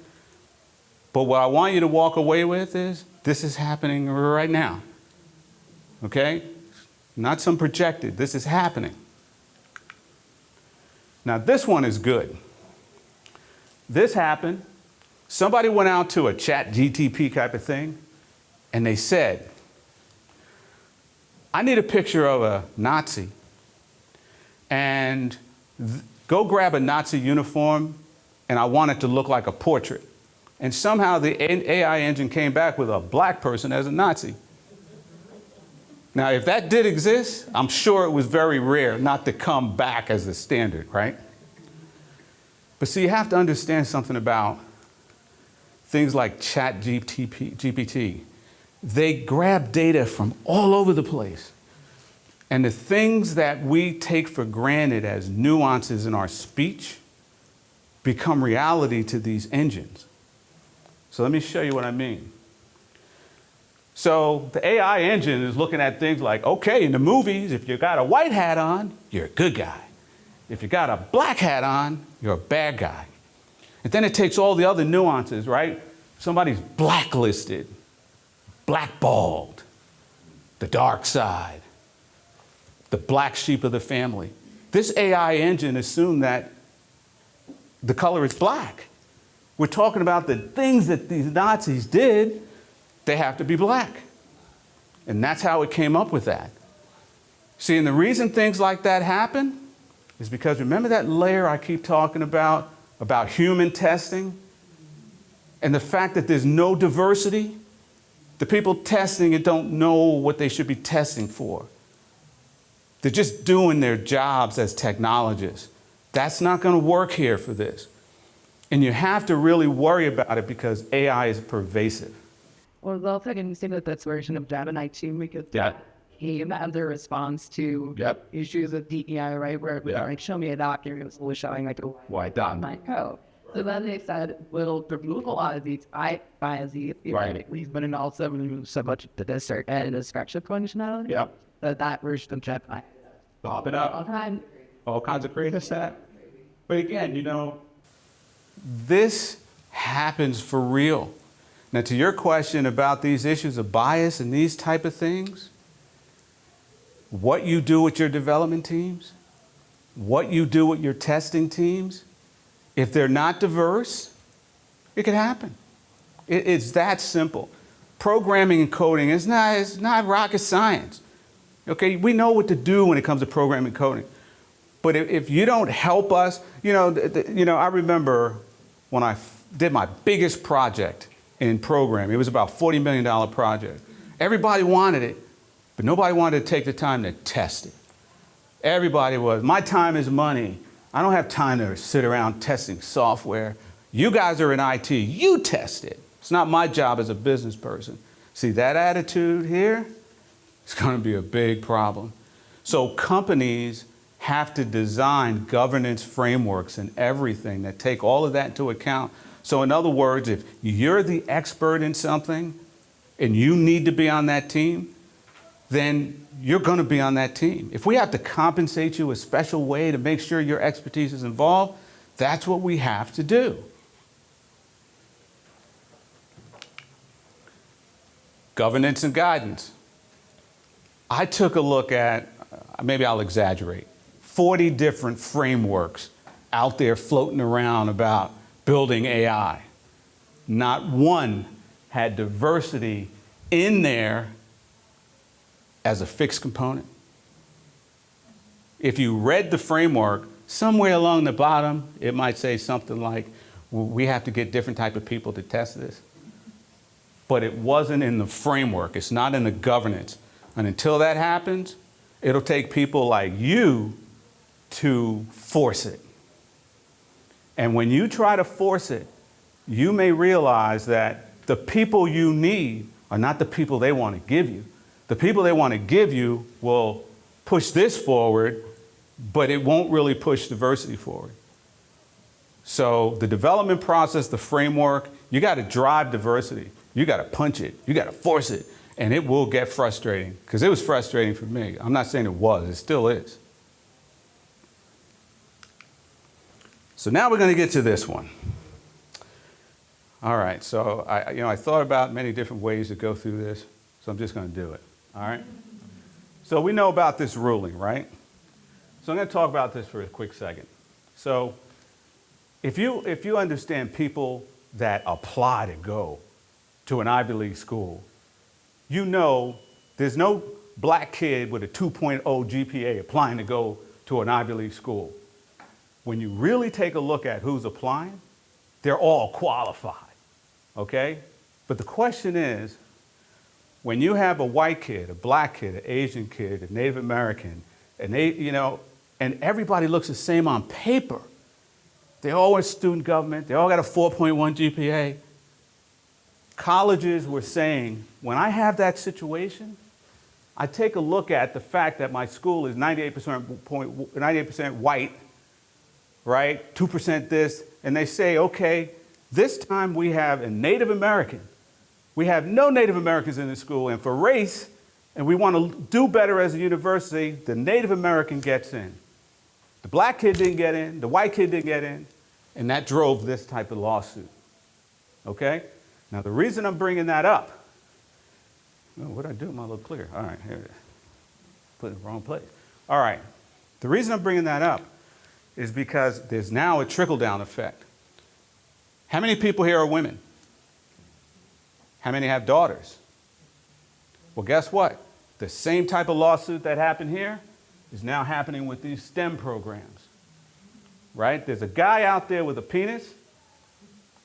But what I want you to walk away with is this is happening right now, okay? Not some projected, this is happening. Now this one is good. This happened. Somebody went out to a chat GTP type of thing, and they said, I need a picture of a Nazi, and go grab a Nazi uniform, and I want it to look like a portrait. And somehow the AI engine came back with a black person as a Nazi. Now, if that did exist, I'm sure it was very rare not to come back as the standard, right? But see, you have to understand something about things like chat GPT. They grab data from all over the place. And the things that we take for granted as nuances in our speech become reality to these engines. So let me show you what I mean. So the AI engine is looking at things like, okay, in the movies, if you got a white hat on, you're a good guy. If you got a black hat on, you're a bad guy. And then it takes all the other nuances, right? Somebody's blacklisted, blackballed, the dark side, the black sheep of the family. This AI engine assumed that the color is black. We're talking about the things that these Nazis did, they have to be black. And that's how it came up with that. See, and the reason things like that happen is because remember that layer I keep talking about human testing? And the fact that there's no diversity? The people testing it don't know what they should be testing for. They're just doing their jobs as technologists. That's not going to work here for this. And you have to really worry about it because AI is pervasive. Well, the also can see that this version of Gemini too, because came as a response to issues with DEI, right? Where it was like, show me a document, it was showing like a white dot my code. So then they said, we'll remove a lot of these biases, but it also removes so much of the distort and the structure functionality. That version of Gemini. Pop it up. All kinds of creative stuff. But again, you know, this happens for real. Now, to your question about these issues of bias and these type of things, what you do with your development teams, what you do with your testing teams, if they're not diverse, it could happen. It's that simple. Programming and coding is not rocket science. Okay, we know what to do when it comes to programming and coding. But if you don't help us, I remember when I did my biggest project in programming. It was about a $40 million project. Everybody wanted it, but nobody wanted to take the time to test it. Everybody was, my time is money. I don't have time to sit around testing software. You guys are in IT, you test it. It's not my job as a business person. See, that attitude here is going to be a big problem. So companies have to design governance frameworks and everything that take all of that into account. So in other words, if you're the expert in something and you need to be on that team, then you're going to be on that team. If we have to compensate you a special way to make sure your expertise is involved, that's what we have to do. Governance and guidance. I took a look at, maybe I'll exaggerate, 40 different frameworks out there floating around about building AI. Not one had diversity in there as a fixed component. If you read the framework, somewhere along the bottom, it might say something like, we have to get different type of people to test this. But it wasn't in the framework. It's not in the governance. And until that happens, it'll take people like you to force it. And when you try to force it, you may realize that the people you need are not the people they want to give you. The people they want to give you will push this forward, but it won't really push diversity forward. So the development process, the framework, you got to drive diversity. You got to punch it. You got to force it. And it will get frustrating, because it was frustrating for me. I'm not saying it was. It still is. So now we're going to get to this one. All right. So I thought about many different ways to go through this, so I'm just going to do it. All right. So we know about this ruling, right? So I'm going to talk about this for a quick second. So if you understand people that apply to go to an Ivy League school, you know there's no black kid with a 2.0 GPA applying to go to an Ivy League school. When you really take a look at who's applying, they're all qualified, okay? But the question is, when you have a white kid, a black kid, an Asian kid, a Native American, and everybody looks the same on paper, they all in student government, they all got a 4.1 GPA. Colleges were saying, when I have that situation, I take a look at the fact that my school is 98% white, right? 2% this, and they say, okay, this time we have a Native American. We have no Native Americans in the school, and for race, and we want to do better as a university, the Native American gets in. The black kid didn't get in, the white kid didn't get in, And that drove this type of lawsuit. Okay? Now, the reason I'm bringing that up, oh, what did I do with my little clear? All right, here it is. Put it in the wrong place. All right. The reason I'm bringing that up is because there's now a trickle-down effect. How many people here are women? How many have daughters? Well, guess what? The same type of lawsuit that happened here is now happening with these STEM programs. Right? There's a guy out there with a penis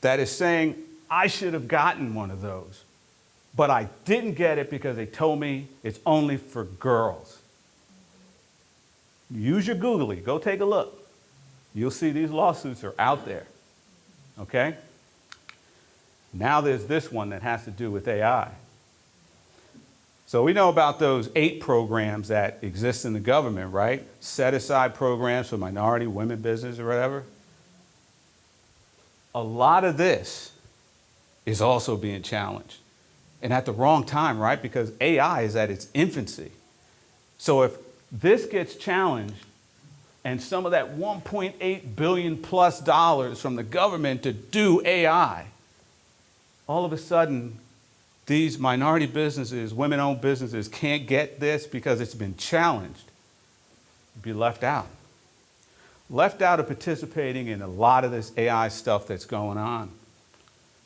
that is saying, I should have gotten one of those, but I didn't get it because they told me it's only for girls. Use your Googly. Go take a look. You'll see these lawsuits are out there. Okay? Now there's this one that has to do with AI. So we know about those 8 programs that exist in the government, right? Set aside programs for minority, women business, or whatever. A lot of this is also being challenged. And at the wrong time, right? Because AI is at its infancy. So if this gets challenged and some of that $1.8 billion plus from the government to do AI, all of a sudden, these minority businesses, women-owned businesses can't get this because it's been challenged. Be left out. Left out of participating in a lot of this AI stuff that's going on.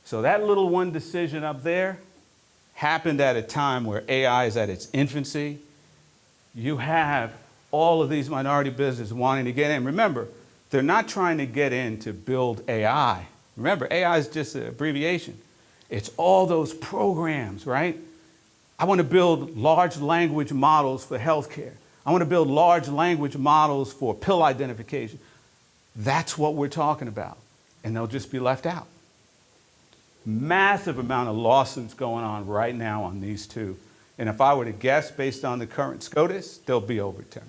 So that little one decision up there happened at a time where AI is at its infancy. You have all of these minority businesses wanting to get in. Remember, they're not trying to get in to build AI. Remember, AI is just an abbreviation. It's all those programs, right? I want to build large language models for healthcare. I want to build large language models for pill identification. That's what we're talking about. And they'll just be left out. Massive amount of lawsuits going on right now on these two. And if I were to guess based on the current SCOTUS, they'll be overturned.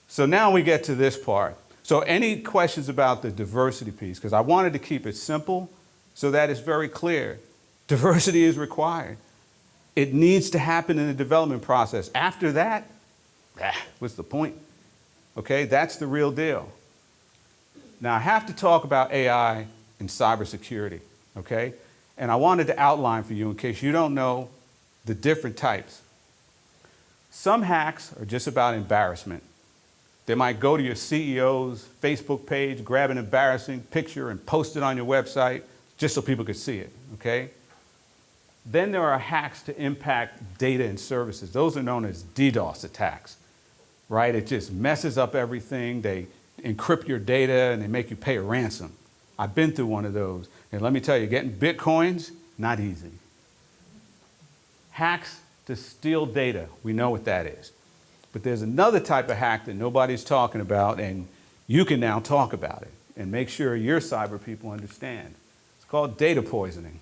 So now we get to this part. So any questions about the diversity piece? Because I wanted to keep it simple so that it's very clear. Diversity is required. It needs to happen in the development process. After that, what's the point? Okay, that's the real deal. Now, I have to talk about AI and cybersecurity, okay? And I wanted to outline for you, in case you don't know, the different types. Some hacks are just about embarrassment. They might go to your CEO's Facebook page, grab an embarrassing picture and post it on your website just so people could see it, okay? Then there are hacks to impact data and services. Those are known as DDoS attacks, right? It just messes up everything. They encrypt your data and they make you pay a ransom. I've been through one of those. And let me tell you, getting Bitcoins, not easy. Hacks to steal data, we know what that is. But there's another type of hack that nobody's talking about, and you can now talk about it and make sure your cyber people understand. It's called data poisoning.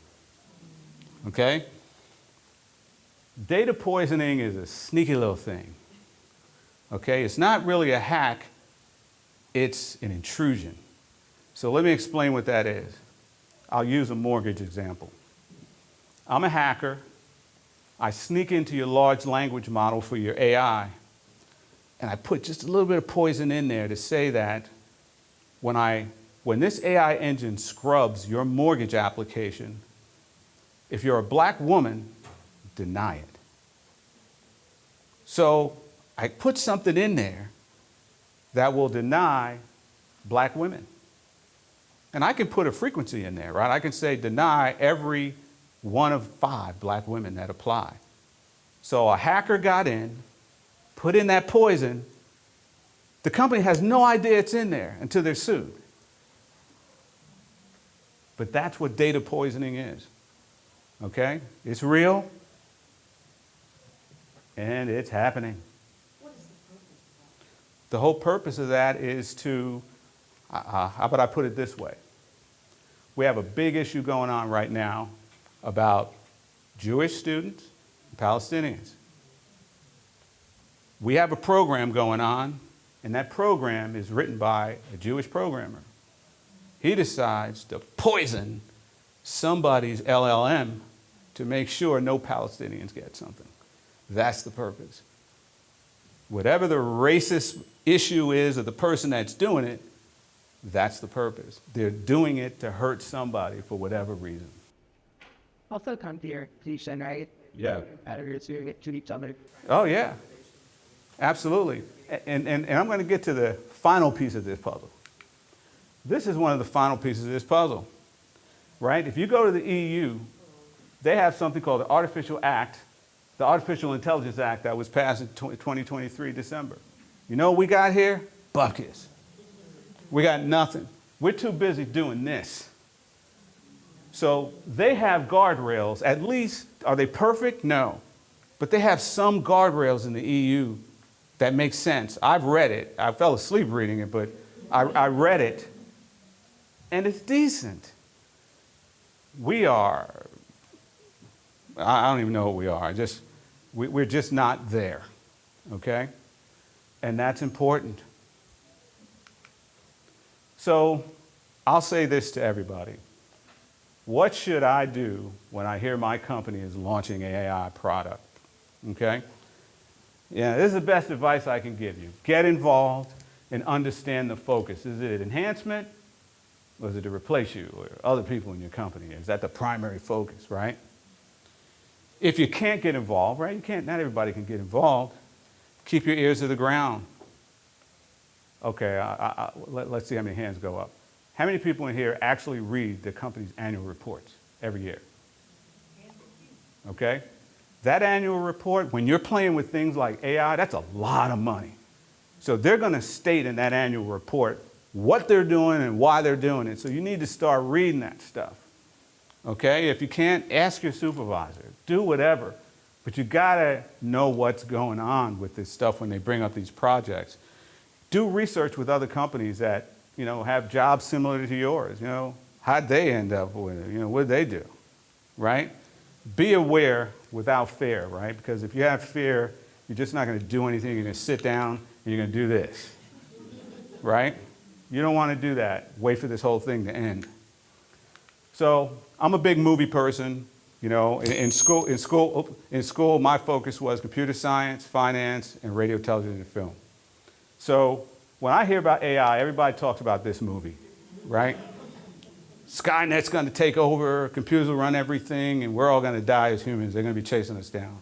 Okay? Data poisoning is a sneaky little thing. Okay? It's not really a hack, it's an intrusion. So let me explain what that is. I'll use a mortgage example. I'm a hacker. I sneak into your large language model for your AI, and I put just a little bit of poison in there to say that when this AI engine scrubs your mortgage application, if you're a black woman, deny it. So I put something in there that will deny black women. And I can put a frequency in there, right? I can say deny every one of 5 black women that apply. So a hacker got in, put in that poison. The company has no idea it's in there until they're sued. But that's what data poisoning is. Okay? It's real. And it's happening. What is the purpose of that? The whole purpose of that is to, how about I put it this way? We have a big issue going on right now about Jewish students and Palestinians. We have a program going on, and that program is written by a Jewish programmer. He decides to poison somebody's LLM to make sure no Palestinians get something. That's the purpose. Whatever the racist issue is, or the person that's doing it, that's the purpose. They're doing it to hurt somebody for whatever reason. Also competition, right? Yeah. Competitors doing it to each other. Oh, yeah. Absolutely. And I'm going to get to the final piece of this puzzle. This is one of the final pieces of this puzzle, right? If you go to the EU, they have something called the Artificial Intelligence Act that was passed in 2023 December. You know what we got here? Buckets. We got nothing. We're too busy doing this. So they have guardrails, at least. Are they perfect? No. But they have some guardrails in the EU that make sense. I've read it. I fell asleep reading it, but I read it, and it's decent. We are, I don't even know what we are. We're just not there, okay? And that's important. So I'll say this to everybody. What should I do when I hear my company is launching an AI product? Okay? Yeah, this is the best advice I can give you. Get involved and understand the focus. Is it enhancement, or is it to replace you or other people in your company? Is that the primary focus, right? If you can't get involved, right? Not everybody can get involved. Keep your ears to the ground. Okay, let's see how many hands go up. How many people in here actually read the company's annual reports every year? Okay? That annual report, when you're playing with things like AI, that's a lot of money. So they're going to state in that annual report what they're doing and why they're doing it. So you need to start reading that stuff. Okay? If you can't, ask your supervisor. Do whatever. But you got to know what's going on with this stuff when they bring up these projects. Do research with other companies that, have jobs similar to yours. How'd they end up with it? What'd they do? Right? Be aware without fear, right? Because if you have fear, you're just not going to do anything. You're going to sit down and you're going to do this. Right? You don't want to do that. Wait for this whole thing to end. So I'm a big movie person. In school, my focus was computer science, finance, and radio, television, and film. So when I hear about AI, everybody talks about this movie, right? Skynet's going to take over, computers will run everything, and we're all going to die as humans. They're going to be chasing us down.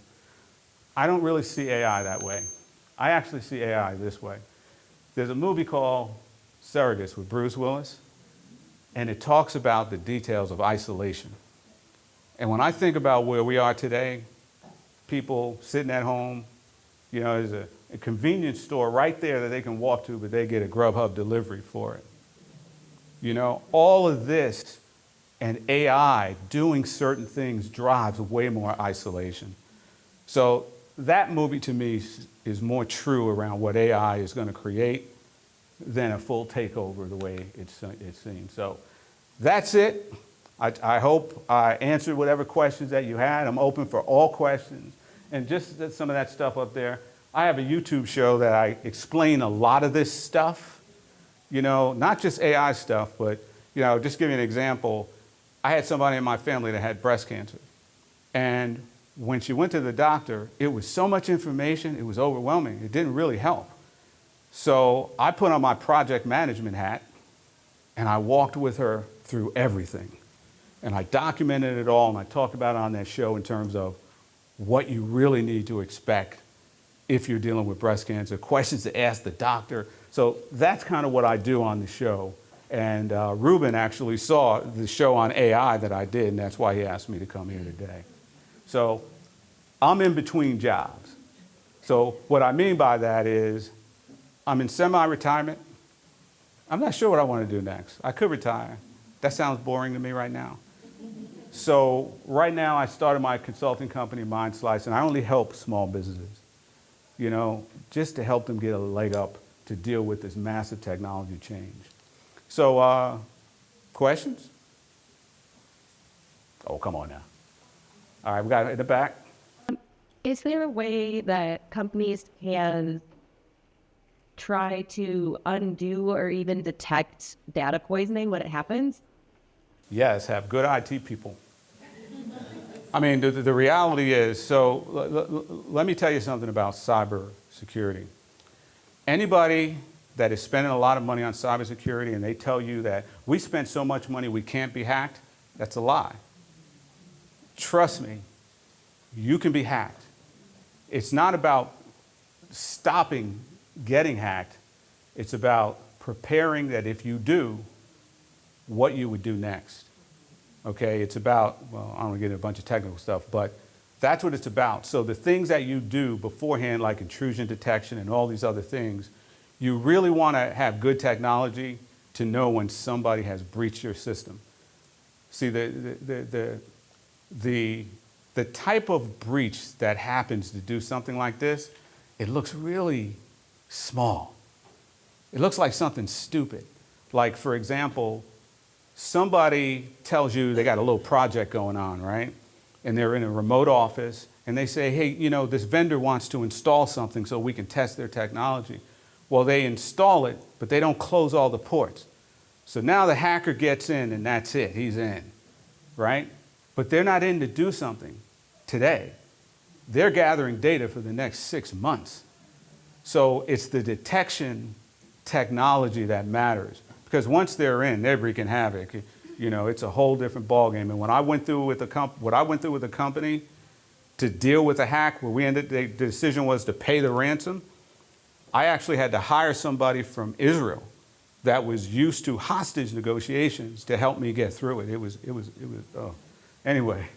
I don't really see AI that way. I actually see AI this way. There's a movie called Surrogates with Bruce Willis, and it talks about the details of isolation. And when I think about where we are today, people sitting at home, there's a convenience store right there that they can walk to, but they get a Grubhub delivery for it. All of this and AI doing certain things drives way more isolation. So that movie to me is more true around what AI is going to create than a full takeover the way it's seen. So that's it. I hope I answered whatever questions that you had. I'm open for all questions. And just some of that stuff up there. I have a YouTube show that I explain a lot of this stuff, not just AI stuff, but, just give you an example. I had somebody in my family that had breast cancer. And when she went to the doctor, it was so much information, it was overwhelming. It didn't really help. So I put on my project management hat, and I walked with her through everything. And I documented it all, and I talked about it on that show in terms of what you really need to expect if you're dealing with breast cancer, questions to ask the doctor. So that's kind of what I do on the show. And Ruben actually saw the show on AI that I did, and that's why he asked me to come here today. So I'm in between jobs. So what I mean by that is I'm in semi-retirement. I'm not sure what I want to do next. I could retire. That sounds boring to me right now. So right now I started my consulting company, MindSlice, and I only help small businesses, just to help them get a leg up to deal with this massive technology change. So questions? Oh, come on now. All right, we got it in the back. Is there a way that companies can try to undo or even detect data poisoning when it happens? Yes, have good IT people. I mean, the reality is, so let me tell you something about cyber security. Anybody that is spending a lot of money on cybersecurity and they tell you that we spent so much money we can't be hacked, that's a lie. Trust me, you can be hacked. It's not about stopping getting hacked. It's about preparing that if you do, what you would do next. Okay, it's about, well, I don't want to get into a bunch of technical stuff, but that's what it's about. So the things that you do beforehand, like intrusion detection and all these other things, you really want to have good technology to know when somebody has breached your system. See, the type of breach that happens to do something like this, it looks really small. It looks like something stupid. Like, for example, somebody tells you they got a little project going on, right? And they're in a remote office, and they say, hey, you know, this vendor wants to install something so we can test their technology. Well, they install it, but they don't close all the ports. So now the hacker gets in, and that's it. He's in, right? But they're not in to do something today. They're gathering data for the next 6 months. So it's the detection technology that matters. Because once they're in, they're wreaking havoc. You know, it's a whole different ballgame. And when I went through with what I went through with the company to deal with a hack, where the decision was to pay the ransom, I actually had to hire somebody from Israel that was used to hostage negotiations to help me get through it. It was anyway.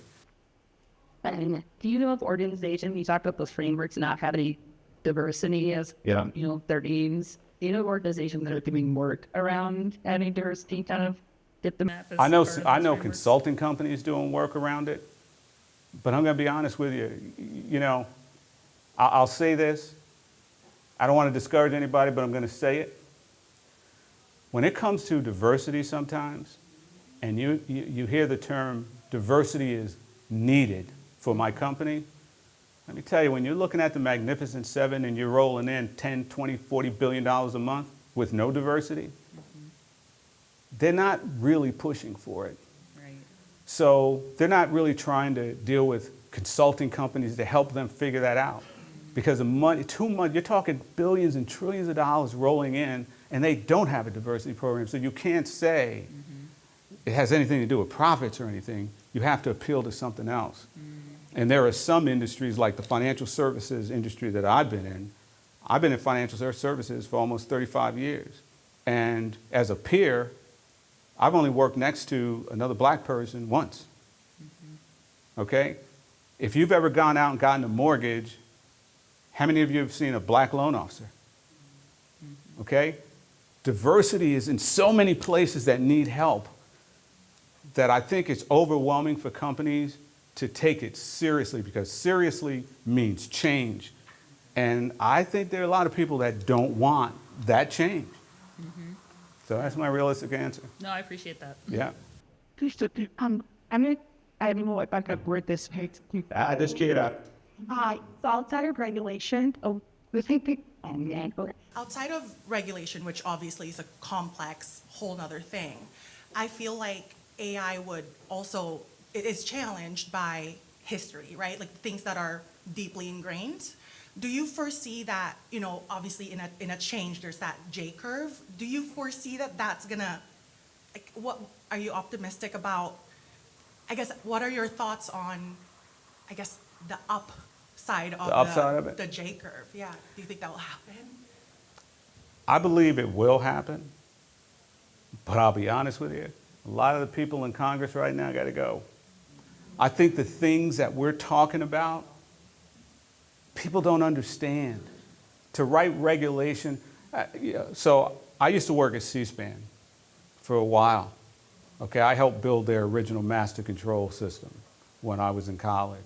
And do you know of organizations, you talked about those frameworks not having diversity as, their aims. Do you know of organizations that are doing work around having diversity kind of get them? I know consulting companies doing work around it, but I'm going to be honest with you. You know, I'll say this. I don't want to discourage anybody, but I'm going to say it. When it comes to diversity sometimes, and you hear the term diversity is needed for my company, let me tell you, when you're looking at the Magnificent Seven and you're rolling in 10, 20, 40 billion dollars a month with no diversity, they're not really pushing for it. Right. So they're not really trying to deal with consulting companies to help them figure that out. Because the money, too much, you're talking billions and trillions of dollars rolling in, and they don't have a diversity program. So you can't say it has anything to do with profits or anything. You have to appeal to something else. And there are some industries, like the financial services industry that I've been in. I've been in financial services for almost 35 years. And as a peer, I've only worked next to another black person once. Okay? If you've ever gone out and gotten a mortgage, how many of you have seen a black loan officer? Okay? Diversity is in so many places that need help that I think it's overwhelming for companies to take it seriously, because seriously means change. And I think there are a lot of people that don't want that change. So that's my realistic answer. No, I appreciate that. Yeah. I don't know if I could word this. Outside of regulation, Outside of regulation, which obviously is a complex whole nother thing, I feel like AI would also, it is challenged by history, right? Like things that are deeply ingrained. Do you foresee that, you know, obviously in a change, there's that J curve. Do you foresee that that's gonna, like, what, are you optimistic about, I guess, what are your thoughts on, I guess, the upside of the J curve? Yeah, do you think that will happen? I believe it will happen, but I'll be honest with you, a lot of the people in Congress right now got to go. I think the things that we're talking about, people don't understand. To write regulation, so I used to work at C-SPAN for a while. Okay, I helped build their original master control system when I was in college.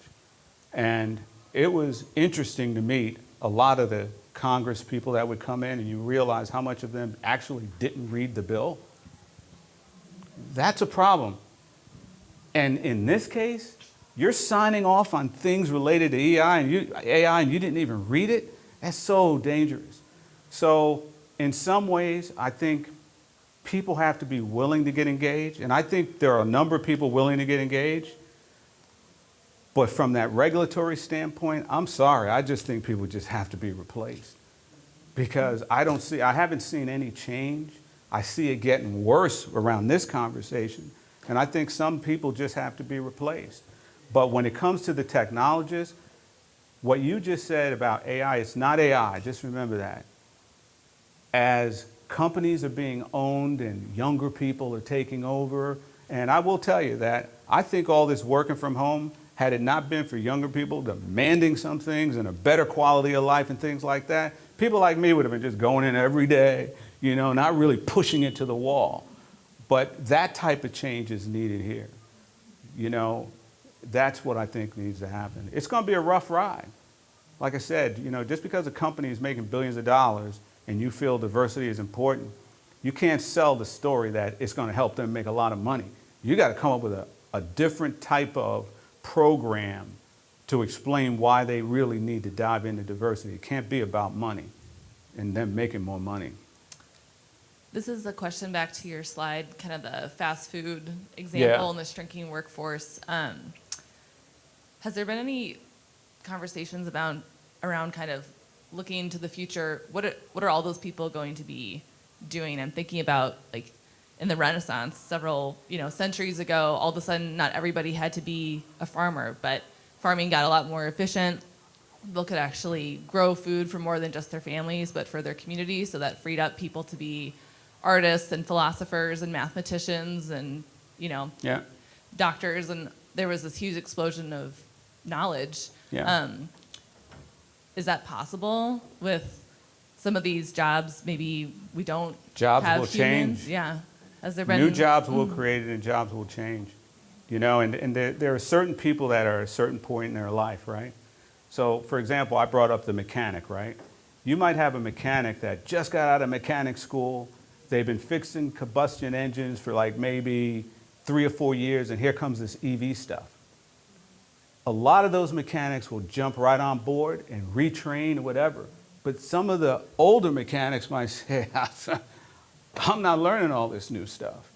And it was interesting to meet a lot of the Congress people that would come in, and you realize how much of them actually didn't read the bill. That's a problem. And in this case, you're signing off on things related to AI and you didn't even read it. That's so dangerous. So in some ways, I think people have to be willing to get engaged. And I think there are a number of people willing to get engaged. But from that regulatory standpoint, I'm sorry, I just think people just have to be replaced. because I haven't seen any change. I see it getting worse around this conversation. And I think some people just have to be replaced. But when it comes to the technologists, what you just said about AI, it's not AI, just remember that. As companies are being owned and younger people are taking over, and I will tell you that I think all this working from home, had it not been for younger people demanding some things and a better quality of life and things like that, people like me would have been just going in every day, you know, not really pushing it to the wall. But that type of change is needed here. You know, that's what I think needs to happen. It's going to be a rough ride. Like I said, you know, just because a company is making billions of dollars and you feel diversity is important, you can't sell the story that it's going to help them make a lot of money. You got to come up with a different type of program to explain why they really need to dive into diversity. It can't be about money and them making more money. This is a question back to your slide, kind of the fast food example and the shrinking workforce. Has there been any conversations around kind of looking to the future? What are all those people going to be doing? I'm thinking about, like, in the Renaissance, several centuries ago, all of a sudden not everybody had to be a farmer, but farming got a lot more efficient. People could actually grow food for more than just their families, but for their community, so that freed up people to be artists and philosophers and mathematicians and doctors, and there was this huge explosion of knowledge. Is that possible with some of these jobs? Maybe we don't Jobs have will humans. change. Yeah. Has there been New jobs will create and jobs will change. You know, and there are certain people that are at a certain point in their life, right? So, for example, I brought up the mechanic, right? You might have a mechanic that just got out of mechanic school. They've been fixing combustion engines for like maybe 3 or 4 years, and here comes this EV stuff. A lot of those mechanics will jump right on board and retrain or whatever. But some of the older mechanics might say, I'm not learning all this new stuff,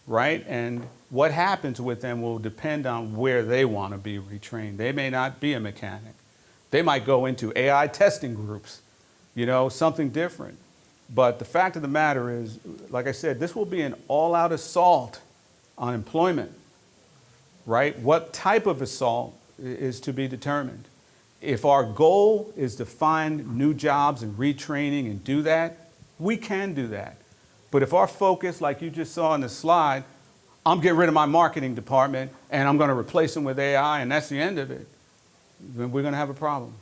right? And what happens with them will depend on where they want to be retrained. They may not be a mechanic. They might go into AI testing groups, something different. But the fact of the matter is, like I said, this will be an all-out assault on employment, right? What type of assault is to be determined. If our goal is to find new jobs and retraining and do that, we can do that. But if our focus, like you just saw in the slide, I'm getting rid of my marketing department and I'm going to replace them with AI and that's the end of it, then we're going to have a problem.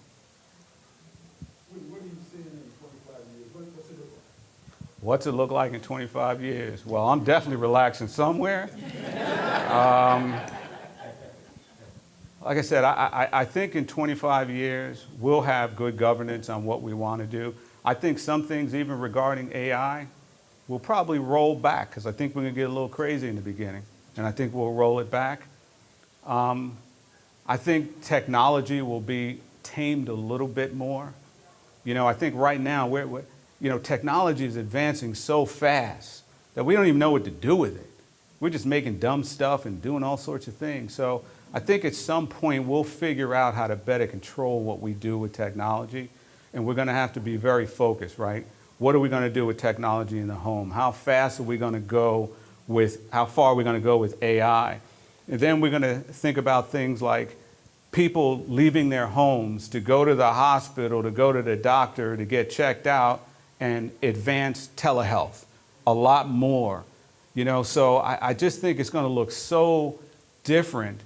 What are you seeing in 25 years? What's it look like? What's it look like in 25 years? Well, I'm definitely relaxing somewhere. Like I said, I think in 25 years, we'll have good governance on what we want to do. I think some things, even regarding AI, we'll probably roll back because I think we're going to get a little crazy in the beginning, and I think we'll roll it back. I think technology will be tamed a little bit more. I think right now, technology is advancing so fast that we don't even know what to do with it. We're just making dumb stuff and doing all sorts of things. So I think at some point we'll figure out how to better control what we do with technology, and we're going to have to be very focused, right? What are we going to do with technology in the home? How fast are we going to go how far are we going to go with AI? And then we're going to think about things like people leaving their homes to go to the hospital, to go to the doctor, to get checked out, and advanced telehealth a lot more. So I just think it's going to look so different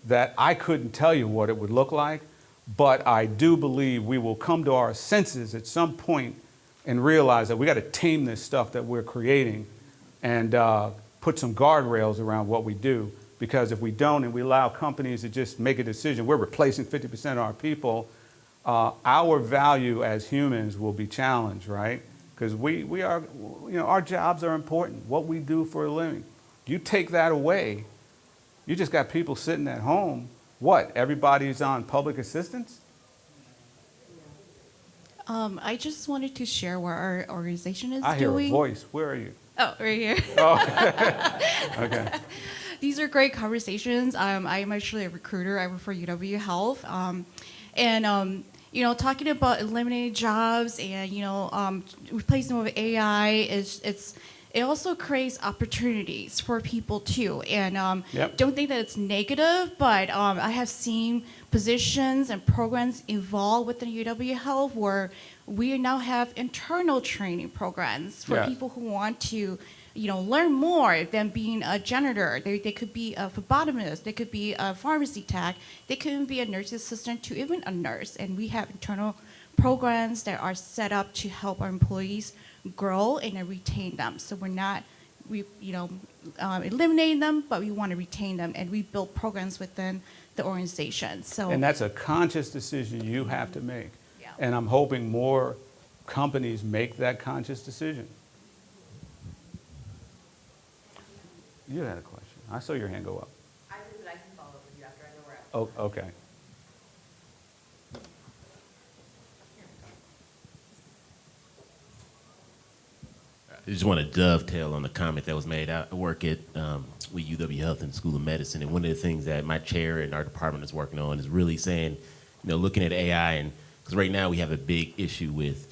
that I couldn't tell you what it would look like, but I do believe we will come to our senses at some point and realize that we got to tame this stuff that we're creating and put some guardrails around what we do. Because if we don't and we allow companies to just make a decision, we're replacing 50% of our people, our value as humans will be challenged, right? Because we are, our jobs are important, what we do for a living. You take that away, you just got people sitting at home. What, everybody's on public assistance? I just wanted to share what our organization is doing. I hear a voice. Where are you? Oh, right here. Oh, okay. These are great conversations. I'm actually a recruiter. I work for UW Health. talking about eliminating jobs and, replacing them with AI it also creates opportunities for people too. And Yep. don't think that it's negative, but I have seen positions and programs involved within UW Health where we now have internal training programs for Yeah. people who want to, learn more than being a janitor. They could be a phlebotomist, they could be a pharmacy tech, they could even be a nurse assistant to even a nurse. And we have internal programs that are set up to help our employees grow and retain them. So we're not, eliminating them, but we want to retain them, and we build programs within the organization. So And that's a conscious decision you have to make. Yeah. And I'm hoping more companies make that conscious decision. You had a question. I saw your hand go up. I do, but I can follow up with you after I know where I'm. Oh, okay. I just want to dovetail on the comment that was made. I work at with UW Health in the School of Medicine, and one of the things that my chair and our department is working on is really saying, looking at AI, and because right now we have a big issue with,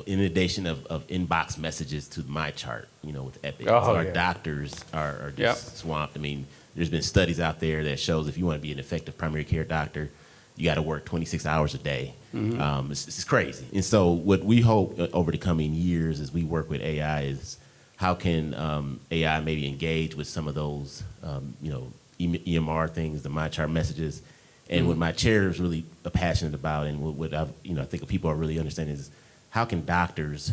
inundation of inbox messages to my chart, with Epic. Oh, So our yeah. doctors are just Yep. swamped. I mean, there's been studies out there that shows if you want to be an effective primary care doctor, you got to work 26 hours a day. It's crazy. And so what we hope over the coming years as we work with AI is how can AI maybe engage with some of those, EMR things, the MyChart messages. And what my chair is really passionate about, and what I think people are really understanding is how can doctors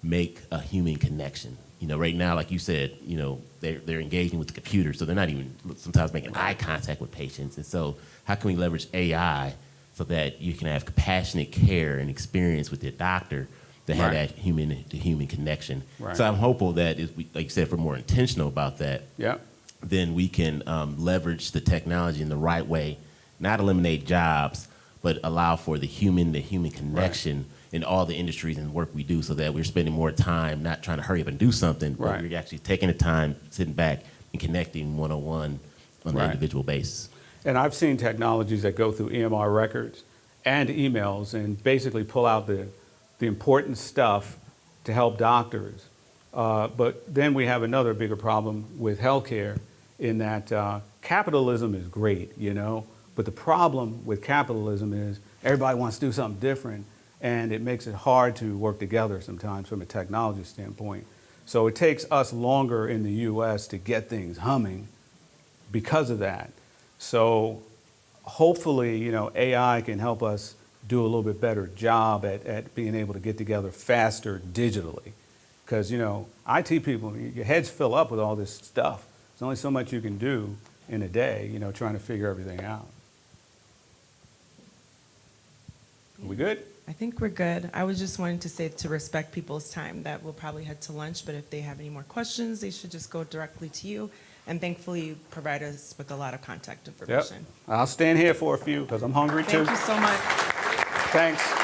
make a human connection? Right now, like you said, they're engaging with the computer, so they're not even sometimes making eye contact with patients. And so how can we leverage AI so that you can have compassionate care and experience with your doctor to have Right. that human-to-human connection? Right. So I'm hopeful that, like you said, if we're more intentional about that, Yeah. then we can leverage the technology in the right way, not eliminate jobs, but allow for the human-to-human connection in all the industries and work we do, so that we're spending more time not trying to hurry up and do something, but Right. we're actually taking the time, sitting back, and connecting one-on-one on Right. an individual basis. And I've seen technologies that go through EMR records and emails and basically pull out the important stuff to help doctors. But then we have another bigger problem with healthcare in that capitalism is great, but the problem with capitalism is everybody wants to do something different, and it makes it hard to work together sometimes from a technology standpoint. So it takes us longer in the US to get things humming because of that. So hopefully, AI can help us do a little bit better job at being able to get together faster digitally. Because, IT people, your heads fill up with all this stuff. There's only so much you can do in a day, trying to figure everything out. Are we good? I think we're good. I was just wanting to say to respect people's time that we'll probably head to lunch, but if they have any more questions, they should just go directly to you. And thankfully, you provide us with a lot of contact Yep. information. I'll stand here for a few because I'm hungry too. Thank you so much. Thanks.